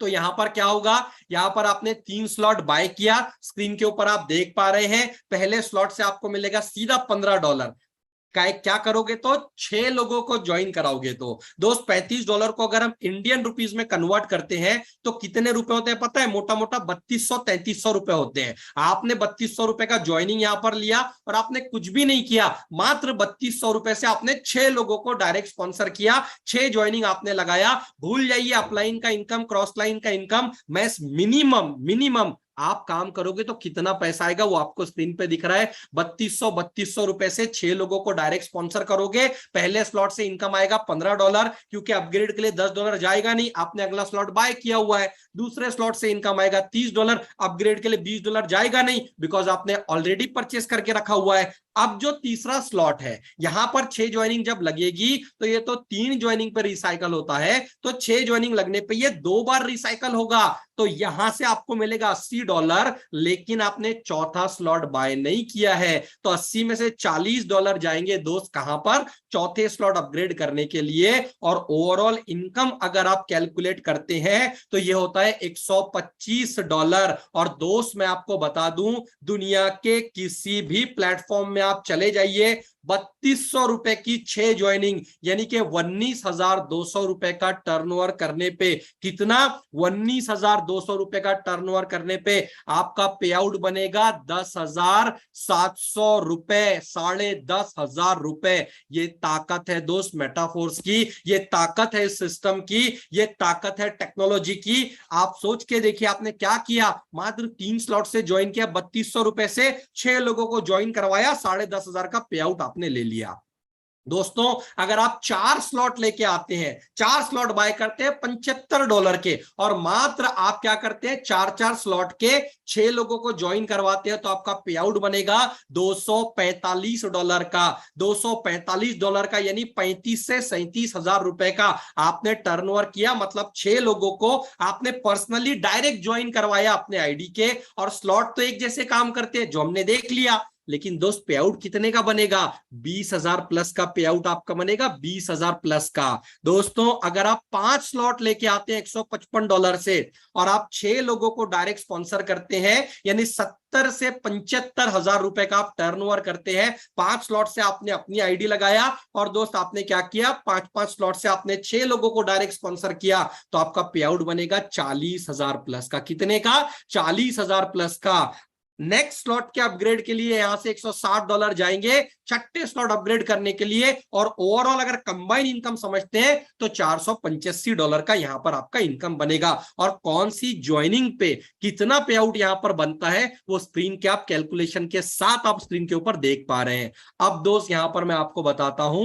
तो यहां पर क्या होगा? यहां पर आपने 3 स्लॉट बाय किया, स्क्रीन के ऊपर आप देख पा रहे हैं, पहले स्लॉट से आपको मिलेगा सीधा $15 का। क्या करोगे तो 6 लोगों को ज्वाइन कराओगे तो दोस्त $35 को अगर हम इंडियन रुपीस में कन्वर्ट करते हैं तो कितने रुपए होते हैं पता है? मोटा मोटा 3200-3300 रुपए होते हैं। आपने 3200 रुपए का ज्वाइनिंग यहां पर लिया और आपने कुछ भी नहीं किया, मात्र 3200 रुपए से आपने 6 लोगों को डायरेक्ट स्पॉन्सर किया, 6 ज्वाइनिंग आपने लगाया। भूल जाइए अपलाइन का इनकम, क्रॉस लाइन का इनकम। मैं मिनिमम आप काम करोगे तो कितना पैसा आएगा वो आपको स्क्रीन पे दिख रहा है। 3200 रुपए से 6 लोगों को डायरेक्ट स्पॉन्सर करोगे, पहले स्लॉट से इनकम आएगा $15, क्योंकि अपग्रेड के लिए $10 जाएगा नहीं, आपने अगला स्लॉट बाय किया हुआ है। दूसरे स्लॉट से इनकम आएगा $30, अपग्रेड के लिए $20 जाएगा नहीं, बिकॉज आपने ऑलरेडी परचेस करके रखा हुआ है। अब जो तीसरा स्लॉट है, यहां पर 6 ज्वाइनिंग जब लगेगी, तो ये तो 3 ज्वाइनिंग पर रिसाइकल होता है, तो 6 ज्वाइनिंग लगने पे ये 2 बार रिसाइकल होगा। तो यहां से आपको मिलेगा $80, लेकिन आपने चौथा स्लॉट बाय नहीं किया है, तो 80 में से $40 जाएंगे दोस्त कहां पर? चौथे स्लॉट अपग्रेड करने के लिए। और ओवरऑल इनकम अगर आप कैलकुलेट करते हैं तो ये होता है $125। और दोस्त मैं आपको बता दूं, दुनिया के किसी भी प्लेटफॉर्म में आप चले जाइए, 3200 रुपए की 6 ज्वाइनिंग यानी कि 19,200 रुपए का टर्नओवर करने पे, कितना? 19,200 रुपए का टर्नओवर करने पे आपका पे आउट बनेगा 10,700 रुपए, 10,500 रुपए। ये ताकत है दोस्त मेटाफोर्स की, ये ताकत है इस सिस्टम की, ये ताकत है टेक्नोलॉजी की। आप सोच के देखिए, आपने क्या किया? मात्र 3 स्लॉट से ज्वाइन किया, 3200 रुपए से 6 लोगों को ज्वाइन करवाया, 10,500 का पे आउट आपने ले लिया। दोस्तों अगर आप 4 स्लॉट लेके आते हैं, 4 स्लॉट बाय करते हैं $75 के, और मात्र आप क्या करते हैं? 4 स्लॉट के 6 लोगों को ज्वाइन करवाते हैं, तो आपका पे आउट बनेगा $245 का। $245 का यानी 35 से 37,000 रुपए का आपने टर्नओवर किया। मतलब 6 लोगों को आपने पर्सनली डायरेक्ट ज्वाइन करवाया अपने आईडी के, और स्लॉट तो एक जैसे काम करते हैं जो हमने देख लिया। लेकिन दोस्त पे आउट कितने का बनेगा? 20,000 प्लस का पे आउट आपका बनेगा, 20,000 प्लस का। दोस्तों अगर आप 5 स्लॉट लेके आते हैं $155 से और आप 6 लोगों को डायरेक्ट स्पॉन्सर करते हैं, यानी 70 से 75,000 रुपए का आप टर्नओवर करते हैं। 5 स्लॉट से आपने अपनी आईडी लगाया और दोस्त आपने क्या किया, 5-5 स्लॉट से आपने 6 लोगों को डायरेक्ट स्पॉन्सर किया, तो आपका पे आउट बनेगा 40,000 प्लस का। कितने का? 40,000 प्लस का। नेक्स्ट स्लॉट के अपग्रेड के लिए यहां से $160 जाएंगे छठे स्लॉट अपग्रेड करने के लिए, और ओवरऑल अगर कंबाइन इनकम समझते हैं तो $485 का यहां पर आपका इनकम बनेगा। और कौन सी ज्वाइनिंग पे कितना पे आउट यहां पर बनता है वो स्क्रीन के आप कैलकुलेशन के साथ आप स्क्रीन के ऊपर देख पा रहे हैं। अब दोस्त यहां पर मैं आपको बताता हूं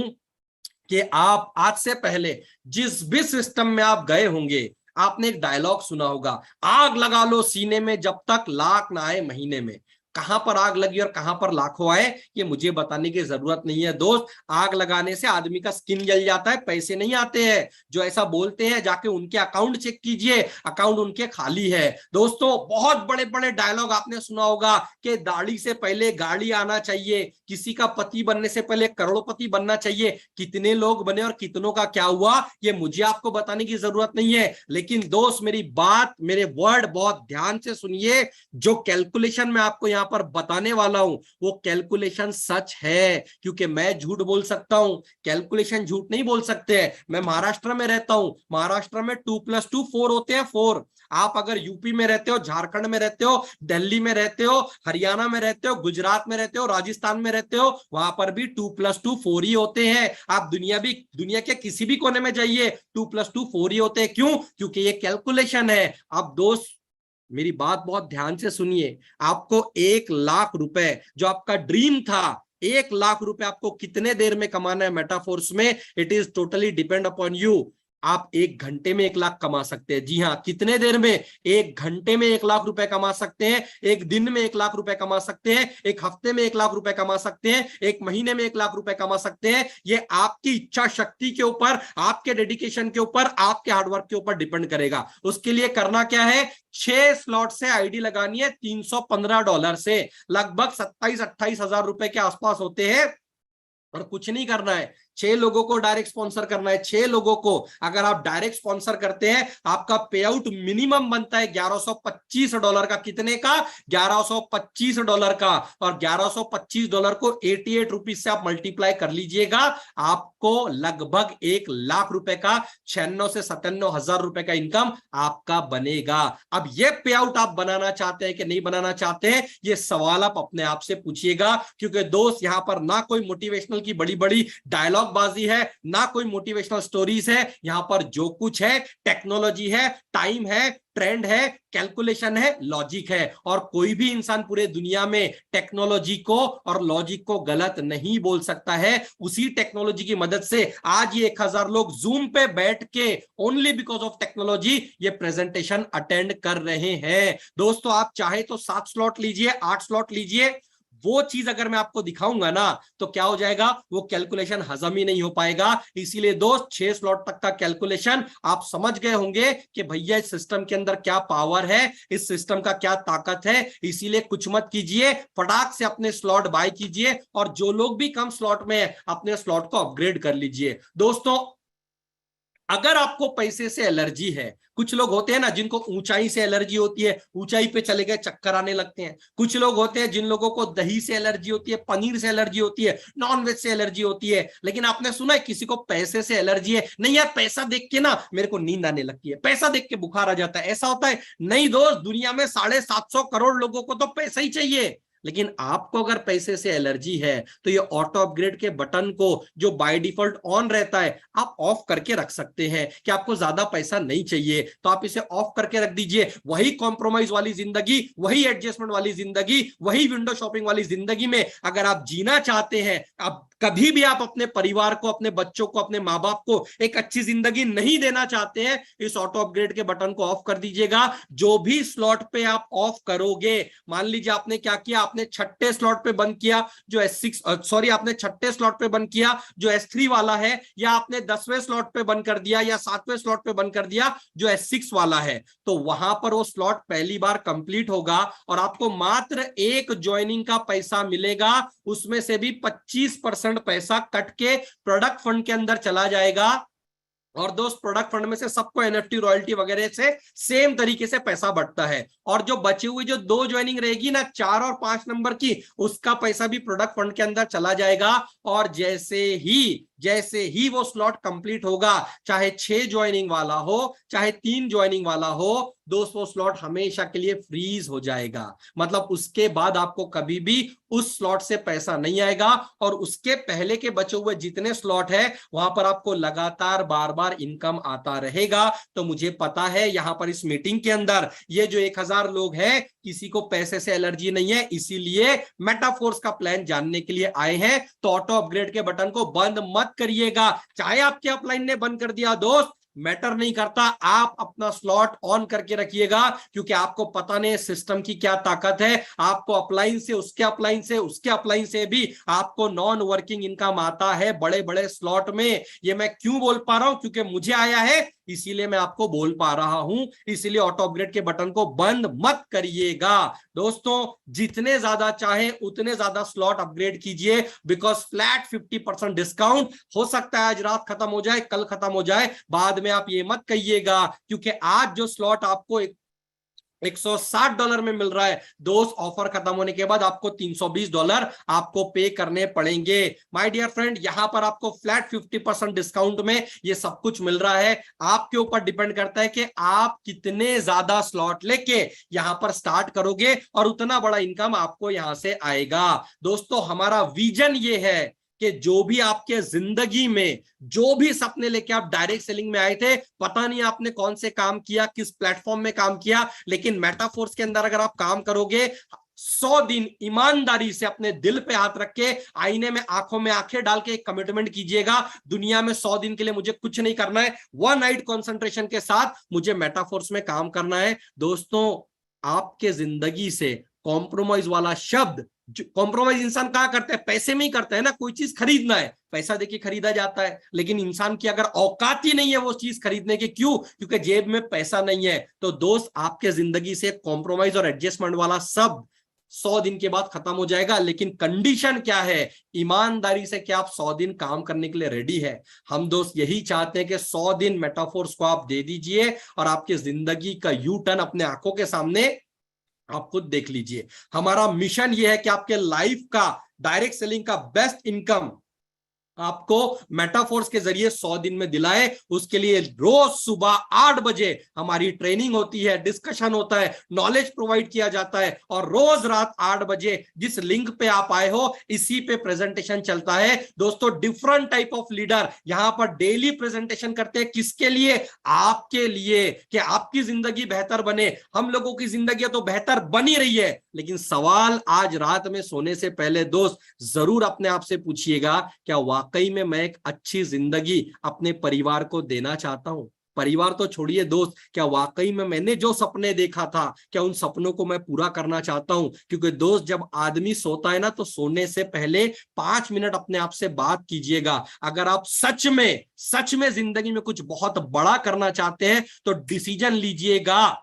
कि आप आज से पहले जिस भी सिस्टम में आप गए होंगे, आपने एक डायलॉग सुना होगा, आग लगा लो सीने में जब तक लाख ना आए महीने में। कहां पर आग लगी और कहां पर लाखों आए ये मुझे बताने की जरूरत नहीं है दोस्त। आग लगाने से आदमी का स्किन जल जाता है, पैसे नहीं आते हैं। जो ऐसा बोलते हैं जाके उनके अकाउंट चेक कीजिए, अकाउंट उनके खाली है। दोस्तों बहुत बड़े बड़े डायलॉग आपने सुना होगा कि दाढ़ी से पहले गाड़ी आना चाहिए, किसी का पति बनने से पहले करोड़पति बनना चाहिए। कितने लोग बने और कितनों का क्या हुआ ये मुझे आपको बताने की जरूरत नहीं है। लेकिन दोस्त मेरी बात, मेरे वर्ड बहुत ध्यान से सुनिए। जो कैलकुलेशन मैं आपको यहां पर बताने वाला हूं वो कैलकुलेशन सच है, क्योंकि मैं झूठ बोल सकता हूं, कैलकुलेशन झूठ नहीं बोल सकते हैं। मैं महाराष्ट्र में रहता हूं, महाराष्ट्र में 2+2 4 होते हैं, 4। आप अगर यूपी में रहते हो, झारखंड में रहते हो, दिल्ली में रहते हो, हरियाणा में रहते हो, गुजरात में रहते हो, राजस्थान में रहते हो, वहां पर भी 2+2 4 ही होते हैं। आप दुनिया के किसी भी कोने में जाइए, 2+2 4 ही होते हैं। क्यों? क्योंकि ये कैलकुलेशन है। अब दोस्त मेरी बात बहुत ध्यान से सुनिए। आपको 1,00,000 रुपए जो आपका ड्रीम था, 1,00,000 रुपए आपको कितने देर में कमाना है मेटाफोर्स में, it is totally depend upon you. आप 1 घंटे में 1,00,000 कमा सकते हैं। जी हाँ, कितने देर में? 1 घंटे में 1,00,000 रुपए कमा सकते हैं, 1 दिन में 1,00,000 रुपए कमा सकते हैं, 1 हफ्ते में 1,00,000 रुपए कमा सकते हैं, 1 महीने में 1,00,000 रुपए कमा सकते हैं। ये आपकी इच्छा शक्ति के ऊपर, आपके डेडिकेशन के ऊपर, आपके हार्डवर्क के ऊपर डिपेंड करेगा। उसके लिए करना क्या है, 6 स्लॉट से आईडी लगानी है $315 से, लगभग 27-28 हजार रुपए के आसपास होते हैं। और कुछ नहीं करना है, 6 लोगों को डायरेक्ट स्पॉन्सर करना है। 6 लोगों को अगर आप डायरेक्ट स्पॉन्सर करते हैं, आपका पे आउट मिनिमम बनता है $1125 का। कितने का? $1125 का। और $1125 को 88 रुपीज से आप मल्टीप्लाई कर लीजिएगा, आपको लगभग 1,00,000 रुपए का 96 से 97 हजार रुपए का इनकम आपका बनेगा। अब ये पे आउट आप बनाना चाहते हैं कि नहीं बनाना चाहते हैं, ये सवाल आप अपने आप से पूछिएगा। क्योंकि दोस्त यहां पर ना कोई मोटिवेशनल की बड़ी बड़ी डायलॉग बाजी है, ना कोई मोटिवेशनल स्टोरीज है। यहां पर जो कुछ है टेक्नोलॉजी है, टाइम है, ट्रेंड है, कैलकुलेशन है, लॉजिक है। और कोई भी इंसान पूरे दुनिया में टेक्नोलॉजी को और लॉजिक को गलत नहीं बोल सकता है। उसी टेक्नोलॉजी की मदद से आज ये 1,000 लोग जूम पे बैठ के ओनली बिकॉज ऑफ टेक्नोलॉजी ये प्रेजेंटेशन अटेंड कर रहे हैं। दोस्तों आप चाहे तो 7 स्लॉट लीजिए, 8 स्लॉट लीजिए, वो चीज अगर मैं आपको दिखाऊंगा ना तो क्या हो जाएगा, वो कैलकुलेशन हजम ही नहीं हो पाएगा। इसीलिए दोस्त 6 स्लॉट तक का कैलकुलेशन आप समझ गए होंगे कि भैया इस सिस्टम के अंदर क्या पावर है, इस सिस्टम का क्या ताकत है। इसीलिए कुछ मत कीजिए, फटाक से अपने स्लॉट बाय कीजिए, और जो लोग भी कम स्लॉट में है अपने स्लॉट को अपग्रेड कर लीजिए। दोस्तों अगर आपको पैसे से एलर्जी है, कुछ लोग होते हैं ना जिनको ऊंचाई से एलर्जी होती है, ऊंचाई पे चले गए चक्कर आने लगते हैं। कुछ लोग होते हैं जिन लोगों को दही से एलर्जी होती है, पनीर से एलर्जी होती है, नॉनवेज से एलर्जी होती है। लेकिन आपने सुना है किसी को पैसे से एलर्जी है? नहीं यार, पैसा देख के ना मेरे को नींद आने लगती है, पैसा देख के बुखार आ जाता है, ऐसा होता है? नहीं दोस्त, दुनिया में 750 करोड़ लोगों को तो पैसा ही चाहिए। लेकिन आपको अगर पैसे से एलर्जी है तो ये ऑटो अपग्रेड के बटन को जो बाय डिफॉल्ट ऑन रहता है आप ऑफ करके रख सकते हैं कि आपको ज्यादा पैसा नहीं चाहिए, तो आप इसे ऑफ करके रख दीजिए। वही कॉम्प्रोमाइज वाली जिंदगी, वही एडजस्टमेंट वाली जिंदगी, वही विंडो शॉपिंग वाली जिंदगी में अगर आप जीना चाहते हैं, अब कभी भी आप अपने परिवार को, अपने बच्चों को, अपने माँ बाप को एक अच्छी जिंदगी नहीं देना चाहते हैं, इस ऑटो अपग्रेड के बटन को ऑफ कर दीजिएगा। जो भी स्लॉट पे आप ऑफ करोगे, मान लीजिए आपने क्या किया, आपने छठे स्लॉट पे बंद किया जो आपने छठे स्लॉट पे बंद किया जो S3 वाला है, या आपने 10वें स्लॉट पे बंद कर दिया या 7वें स्लॉट पे बंद कर दिया जो S6 वाला है, तो वहां पर वो स्लॉट पहली बार कंप्लीट होगा और आपको मात्र एक ज्वाइनिंग का पैसा मिलेगा, उसमें से भी 25% पैसा कट के प्रोडक्ट फंड के अंदर चला जाएगा। और दोस्त प्रोडक्ट फंड में से सबको एनएफटी रॉयल्टी वगैरह से सेम तरीके से पैसा बढ़ता है, और जो बची हुई जो 2 ज्वाइनिंग रहेगी ना 4 और 5 नंबर की, उसका पैसा भी प्रोडक्ट फंड के अंदर चला जाएगा। और जैसे ही वो स्लॉट कंप्लीट होगा, चाहे 6 ज्वाइनिंग वाला हो चाहे 3 ज्वाइनिंग वाला हो, दोस्त वो स्लॉट हमेशा के लिए फ्रीज हो जाएगा। मतलब उसके बाद आपको कभी भी उस स्लॉट से पैसा नहीं आएगा, और उसके पहले के बचे हुए जितने स्लॉट है वहां पर आपको लगातार बार बार इनकम आता रहेगा। तो मुझे पता है यहां पर इस मीटिंग के अंदर ये जो 1000 लोग हैं, किसी को पैसे से एलर्जी नहीं है, इसीलिए मेटाफोर्स का प्लान जानने के लिए आए हैं। तो ऑटो अपग्रेड के बटन को बंद मत करिएगा, चाहे आपके अपलाइन ने बंद कर दिया दोस्त, मैटर नहीं करता, आप अपना स्लॉट ऑन करके रखिएगा, क्योंकि आपको पता नहीं सिस्टम की क्या ताकत है। आपको अपलाइन से उसके अपलाइन से उसके अपलाइन से भी आपको नॉन वर्किंग इनकम आता है बड़े बड़े स्लॉट में। ये मैं क्यों बोल पा रहा हूं, क्योंकि मुझे आया है, इसीलिए मैं आपको बोल पा रहा हूं। इसीलिए ऑटो अपग्रेड के बटन को बंद मत करिएगा दोस्तों, जितने ज्यादा चाहे उतने ज्यादा स्लॉट अपग्रेड कीजिए, बिकॉज फ्लैट 50% डिस्काउंट हो सकता है आज रात खत्म हो जाए, कल खत्म हो जाए, बाद में आप ये मत कहिएगा, क्योंकि आज जो स्लॉट आपको $160 में मिल रहा है दोस्त, ऑफर खत्म होने के बाद आपको $320 आपको पे करने पड़ेंगे। माय डियर फ्रेंड, यहां पर आपको फ्लैट 50% डिस्काउंट में ये सब कुछ मिल रहा है। आपके ऊपर डिपेंड करता है कि आप कितने ज्यादा स्लॉट लेके यहां पर स्टार्ट करोगे, और उतना बड़ा इनकम आपको यहां से आएगा। दोस्तों हमारा विजन ये है कि जो भी आपके जिंदगी में जो भी सपने लेके आप डायरेक्ट सेलिंग में आए थे, पता नहीं आपने कौन से काम किया, किस प्लेटफॉर्म में काम किया, लेकिन मेटाफोर्स के अंदर अगर आप काम करोगे, 100 दिन ईमानदारी से अपने दिल पे हाथ रख के आईने में आंखों में आंखें डाल के एक कमिटमेंट कीजिएगा, दुनिया में 100 दिन के लिए मुझे कुछ नहीं करना है, 1 नाइट कंसंट्रेशन के साथ मुझे मेटाफोर्स में काम करना है। दोस्तों आपके जिंदगी से कॉम्प्रोमाइज वाला शब्द, कॉम्प्रोमाइज इंसान कहाँ करते हैं, पैसे में ही करते हैं ना। कोई चीज खरीदना है, पैसा देके खरीदा जाता है, लेकिन इंसान की अगर औकात ही नहीं है वो चीज खरीदने की, क्यों, क्योंकि जेब में पैसा नहीं है। तो दोस्त आपके जिंदगी से कॉम्प्रोमाइज और एडजस्टमेंट वाला शब्द 100 दिन के बाद खत्म हो जाएगा, लेकिन कंडीशन क्या है, ईमानदारी से क्या आप 100 दिन काम करने के लिए रेडी है। हम दोस्त यही चाहते हैं कि 100 दिन मेटाफोर्स को आप दे दीजिए, और आपकी जिंदगी का यू टर्न अपने आंखों के सामने आप खुद देख लीजिए। हमारा मिशन यह है कि आपके लाइफ का डायरेक्ट सेलिंग का बेस्ट इनकम आपको मेटाफोर्स के जरिए 100 दिन में दिलाए। उसके लिए रोज सुबह 8 बजे हमारी ट्रेनिंग होती है, डिस्कशन होता है, नॉलेज प्रोवाइड किया जाता है, और रोज रात 8 बजे जिस लिंक पे आप आए हो इसी पे प्रेजेंटेशन चलता है। दोस्तों डिफरेंट टाइप ऑफ लीडर यहां पर डेली प्रेजेंटेशन करते हैं, किसके लिए, आपके लिए, कि आपकी जिंदगी बेहतर बने। हम लोगों की जिंदगी तो बेहतर बनी रही है, लेकिन सवाल आज रात में सोने से पहले दोस्त जरूर अपने आप से पूछिएगा, क्या वाकई में मैं एक अच्छी जिंदगी अपने परिवार को देना चाहता हूं। परिवार तो छोड़िए दोस्त, क्या वाकई में मैंने जो सपने देखा था, क्या उन सपनों को मैं पूरा करना चाहता हूं। क्योंकि दोस्त जब आदमी सोता है ना, तो सोने से पहले 5 मिनट अपने आप से बात कीजिएगा। अगर आप सच में जिंदगी में कुछ बहुत बड़ा करना चाहते हैं, तो डिसीजन लीजिएगा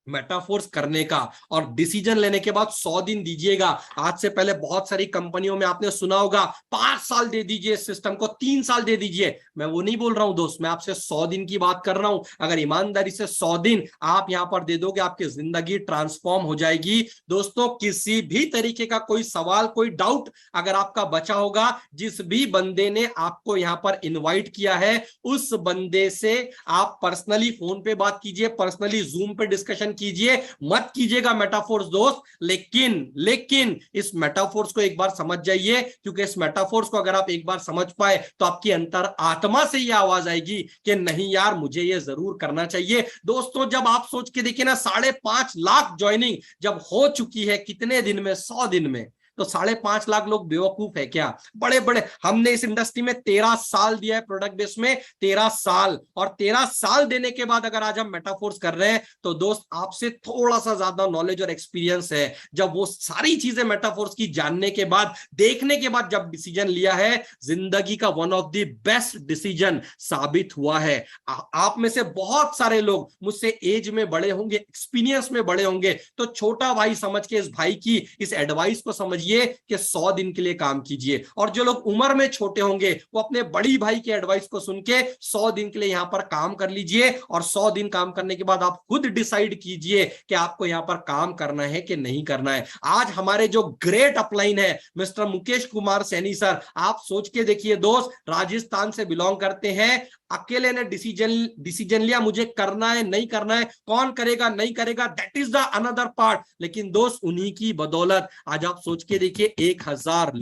मेटाफोर्स करने का, और डिसीजन लेने के बाद 100 दिन दीजिएगा। आज से पहले बहुत सारी कंपनियों में आपने सुना होगा 5 साल दे दीजिए सिस्टम को, 3 साल दे दीजिए। मैं वो नहीं बोल रहा हूं दोस्त, मैं आपसे 100 दिन की बात कर रहा हूं। अगर ईमानदारी से 100 दिन आप यहां पर दे दोगे, आपकी जिंदगी ट्रांसफॉर्म हो जाएगी। दोस्तों किसी भी तरीके का कोई सवाल, कोई डाउट अगर आपका बचा होगा, जिस भी बंदे ने आपको यहां पर इन्वाइट किया है उस बंदे से आप पर्सनली फोन पे बात कीजिए, पर्सनली जूम पे डिस्कशन कीजिए, मत कीजिएगा मेटाफोर्स दोस्त। लेकिन इस मेटाफोर्स को एक बार समझ जाइए, क्योंकि इस मेटाफोर्स को अगर आप एक बार समझ पाए तो आपकी अंतर आत्मा से ये आवाज आएगी कि नहीं यार मुझे ये जरूर करना चाहिए। दोस्तों जब आप सोच के देखिए ना, 5.5 लाख ज्वाइनिंग जब हो चुकी है, कितने दिन में, 100 दिन में, तो 5.5 लाख लोग बेवकूफ है क्या? बड़े बड़े, हमने इस इंडस्ट्री में 13 साल दिया है, प्रोडक्ट बेस में 13 साल, और 13 साल देने के बाद अगर आज हम मेटाफोर्स कर रहे हैं तो दोस्त आपसे थोड़ा सा ज्यादा नॉलेज और एक्सपीरियंस है। जब वो सारी चीजें मेटाफोर्स की जानने के बाद, देखने के बाद जब डिसीजन लिया है, जिंदगी का one of the best decision साबित हुआ है। आप में से बहुत सारे लोग मुझसे एज में बड़े होंगे, एक्सपीरियंस में बड़े होंगे, तो छोटा भाई समझ के इस भाई की इस एडवाइस को समझिए कि 100 दिन के लिए काम कीजिए, और जो लोग उम्र में छोटे होंगे वो अपने बड़ी भाई के एडवाइस को सुन के 100 दिन के लिए यहां पर काम कर लीजिए, और 100 दिन काम करने के बाद आप खुद डिसाइड कीजिए कि आपको यहां पर काम करना है कि नहीं करना है। आज हमारे जो ग्रेट अपलाइन है मिस्टर मुकेश कुमार सैनी सर, आप सोच के देखिए दोस्त, राजस्थान से बिलोंग करते हैं, अकेले ने डिसीजन लिया मुझे करना है नहीं करना है, कौन करेगा नहीं करेगा that is the another part, लेकिन दोस्त उन्हीं की बदौलत आज आप सोच के देखिए 1000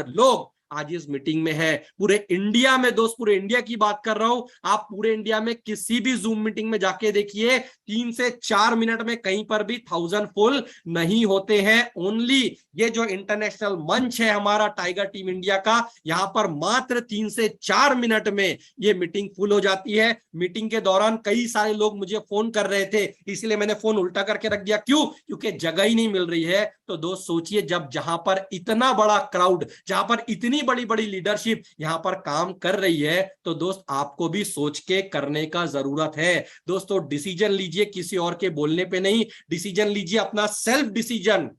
लोग आज इस मीटिंग में है, पूरे इंडिया में दोस्त, पूरे इंडिया की बात कर रहा हूं। आप पूरे इंडिया में किसी भी जूम मीटिंग में जाके देखिए 3 से 4 मिनट में कहीं पर भी 1000 फुल नहीं होते हैं। ओनली ये जो इंटरनेशनल मंच है हमारा टाइगर टीम इंडिया का, यहां पर मात्र 3 से 4 मिनट में ये मीटिंग फुल हो जाती है। मीटिंग के दौरान कई सारे लोग मुझे फोन कर रहे थे, इसलिए मैंने फोन उल्टा करके रख दिया, क्यों? क्योंकि जगह ही नहीं मिल रही है। तो दोस्त सोचिए, जब जहां पर इतना बड़ा क्राउड, जहां पर इतनी बड़ी बड़ी लीडरशिप यहां पर काम कर रही है, तो दोस्त आपको भी सोच के करने का जरूरत है। दोस्तों डिसीजन लीजिए किसी और के बोलने पे नहीं, डिसीजन लीजिए अपना सेल्फ डिसीजन,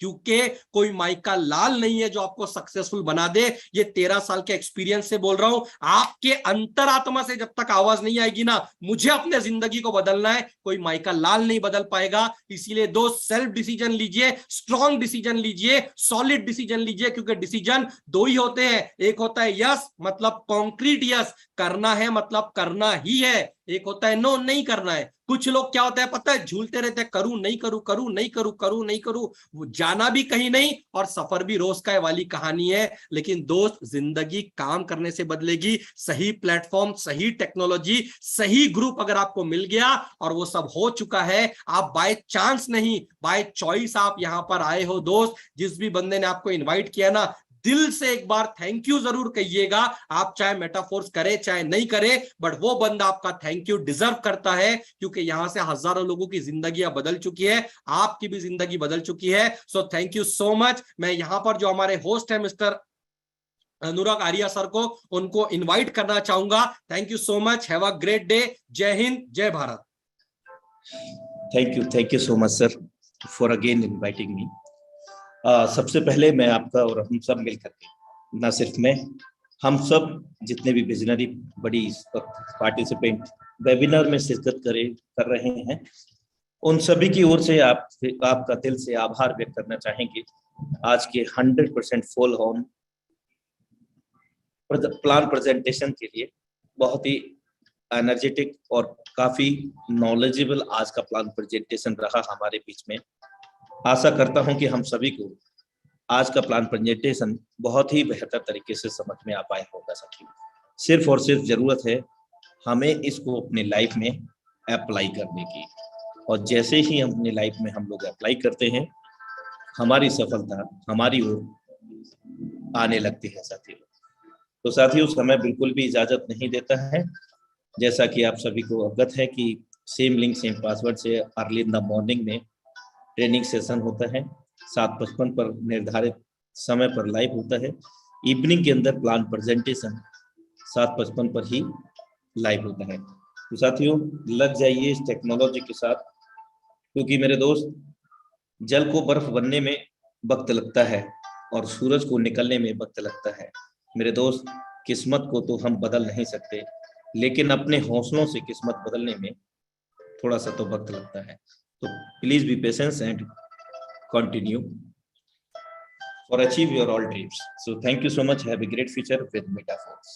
क्योंकि कोई माइका लाल नहीं है जो आपको सक्सेसफुल बना दे। ये 13 साल के एक्सपीरियंस से बोल रहा हूं, आपके अंतरात्मा से जब तक आवाज नहीं आएगी ना मुझे अपने जिंदगी को बदलना है, कोई माइका लाल नहीं बदल पाएगा। इसीलिए दोस्त सेल्फ डिसीजन लीजिए, स्ट्रॉन्ग डिसीजन लीजिए, सॉलिड डिसीजन लीजिए, क्योंकि डिसीजन 2 ही होते हैं, एक होता है यस मतलब कॉन्क्रीट यस, करना है मतलब करना ही है, एक होता है नो नहीं करना है। कुछ लोग क्या होता है पता है, झूलते रहते हैं, करूं नहीं करूं, करूं नहीं करूं, करूं नहीं करूं, वो जाना भी कहीं नहीं और सफर भी रोज का वाली कहानी है। लेकिन दोस्त जिंदगी काम करने से बदलेगी, सही प्लेटफॉर्म, सही टेक्नोलॉजी, सही ग्रुप अगर आपको मिल गया और वो सब हो चुका है, आप बाय चांस नहीं बाय चॉइस आप यहां पर आए हो दोस्त। जिस भी बंदे ने आपको इन्वाइट किया ना, दिल से एक बार थैंक यू जरूर कहिएगा। आप चाहे मेटाफोर्स करे चाहे नहीं करे, बट वो बंदा आपका थैंक यू डिजर्व करता है, क्योंकि यहां से हजारों लोगों की जिंदगियां बदल चुकी है, आपकी भी जिंदगी बदल चुकी है। So thank you so much. मैं यहां पर जो हमारे होस्ट है मिस्टर अनुराग आर्या सर को, उनको इन्वाइट करना चाहूंगा। Thank you so much, have a great day. जय हिंद, जय Bharat. Thank you so much sir for again inviting me. सबसे पहले मैं आपका और हम सब मिलकर के, ना सिर्फ मैं, हम सब जितने भी विजनरी बड़ी पार्टिसिपेंट वेबिनार में शिरकत कर रहे हैं, उन सभी की ओर से आपका दिल से आभार व्यक्त करना चाहेंगे। आज के 100% फुल ऑन प्लान प्रेजेंटेशन के लिए, बहुत ही एनर्जेटिक और काफी नॉलेजेबल आज का प्लान प्रेजेंटेशन रहा हमारे बीच में। आशा करता हूं कि हम सभी को आज का प्लान प्रेजेंटेशन बहुत ही बेहतर तरीके से समझ में आ पाया होगा। साथियों, सिर्फ और सिर्फ जरूरत है हमें इसको अपनी लाइफ में अप्लाई करने की, और जैसे ही हम अपनी लाइफ में हम लोग अप्लाई करते हैं, हमारी सफलता हमारी ओर आने लगती है। साथियों, तो साथियों समय बिल्कुल भी इजाजत नहीं देता है। जैसा कि आप सभी को अवगत है कि सेम लिंक सेम पासवर्ड से अर्ली इन द मॉर्निंग में ट्रेनिंग सेशन होता है, 7:55 पर निर्धारित समय पर लाइव होता है। इवनिंग के अंदर प्लान प्रेजेंटेशन 7:55 पर ही लाइव होता है। तो साथियों लग जाइए इस टेक्नोलॉजी के साथ, क्योंकि मेरे दोस्त जल को बर्फ बनने में वक्त लगता है और सूरज को निकलने में वक्त लगता है। मेरे दोस्त किस्मत को तो हम बदल नहीं सकते, लेकिन अपने हौसलों से किस्मत बदलने में थोड़ा सा तो वक्त लगता है। तो please be patience and continue for achieve your all dreams. So thank you so much. Have a great future with Metaphors.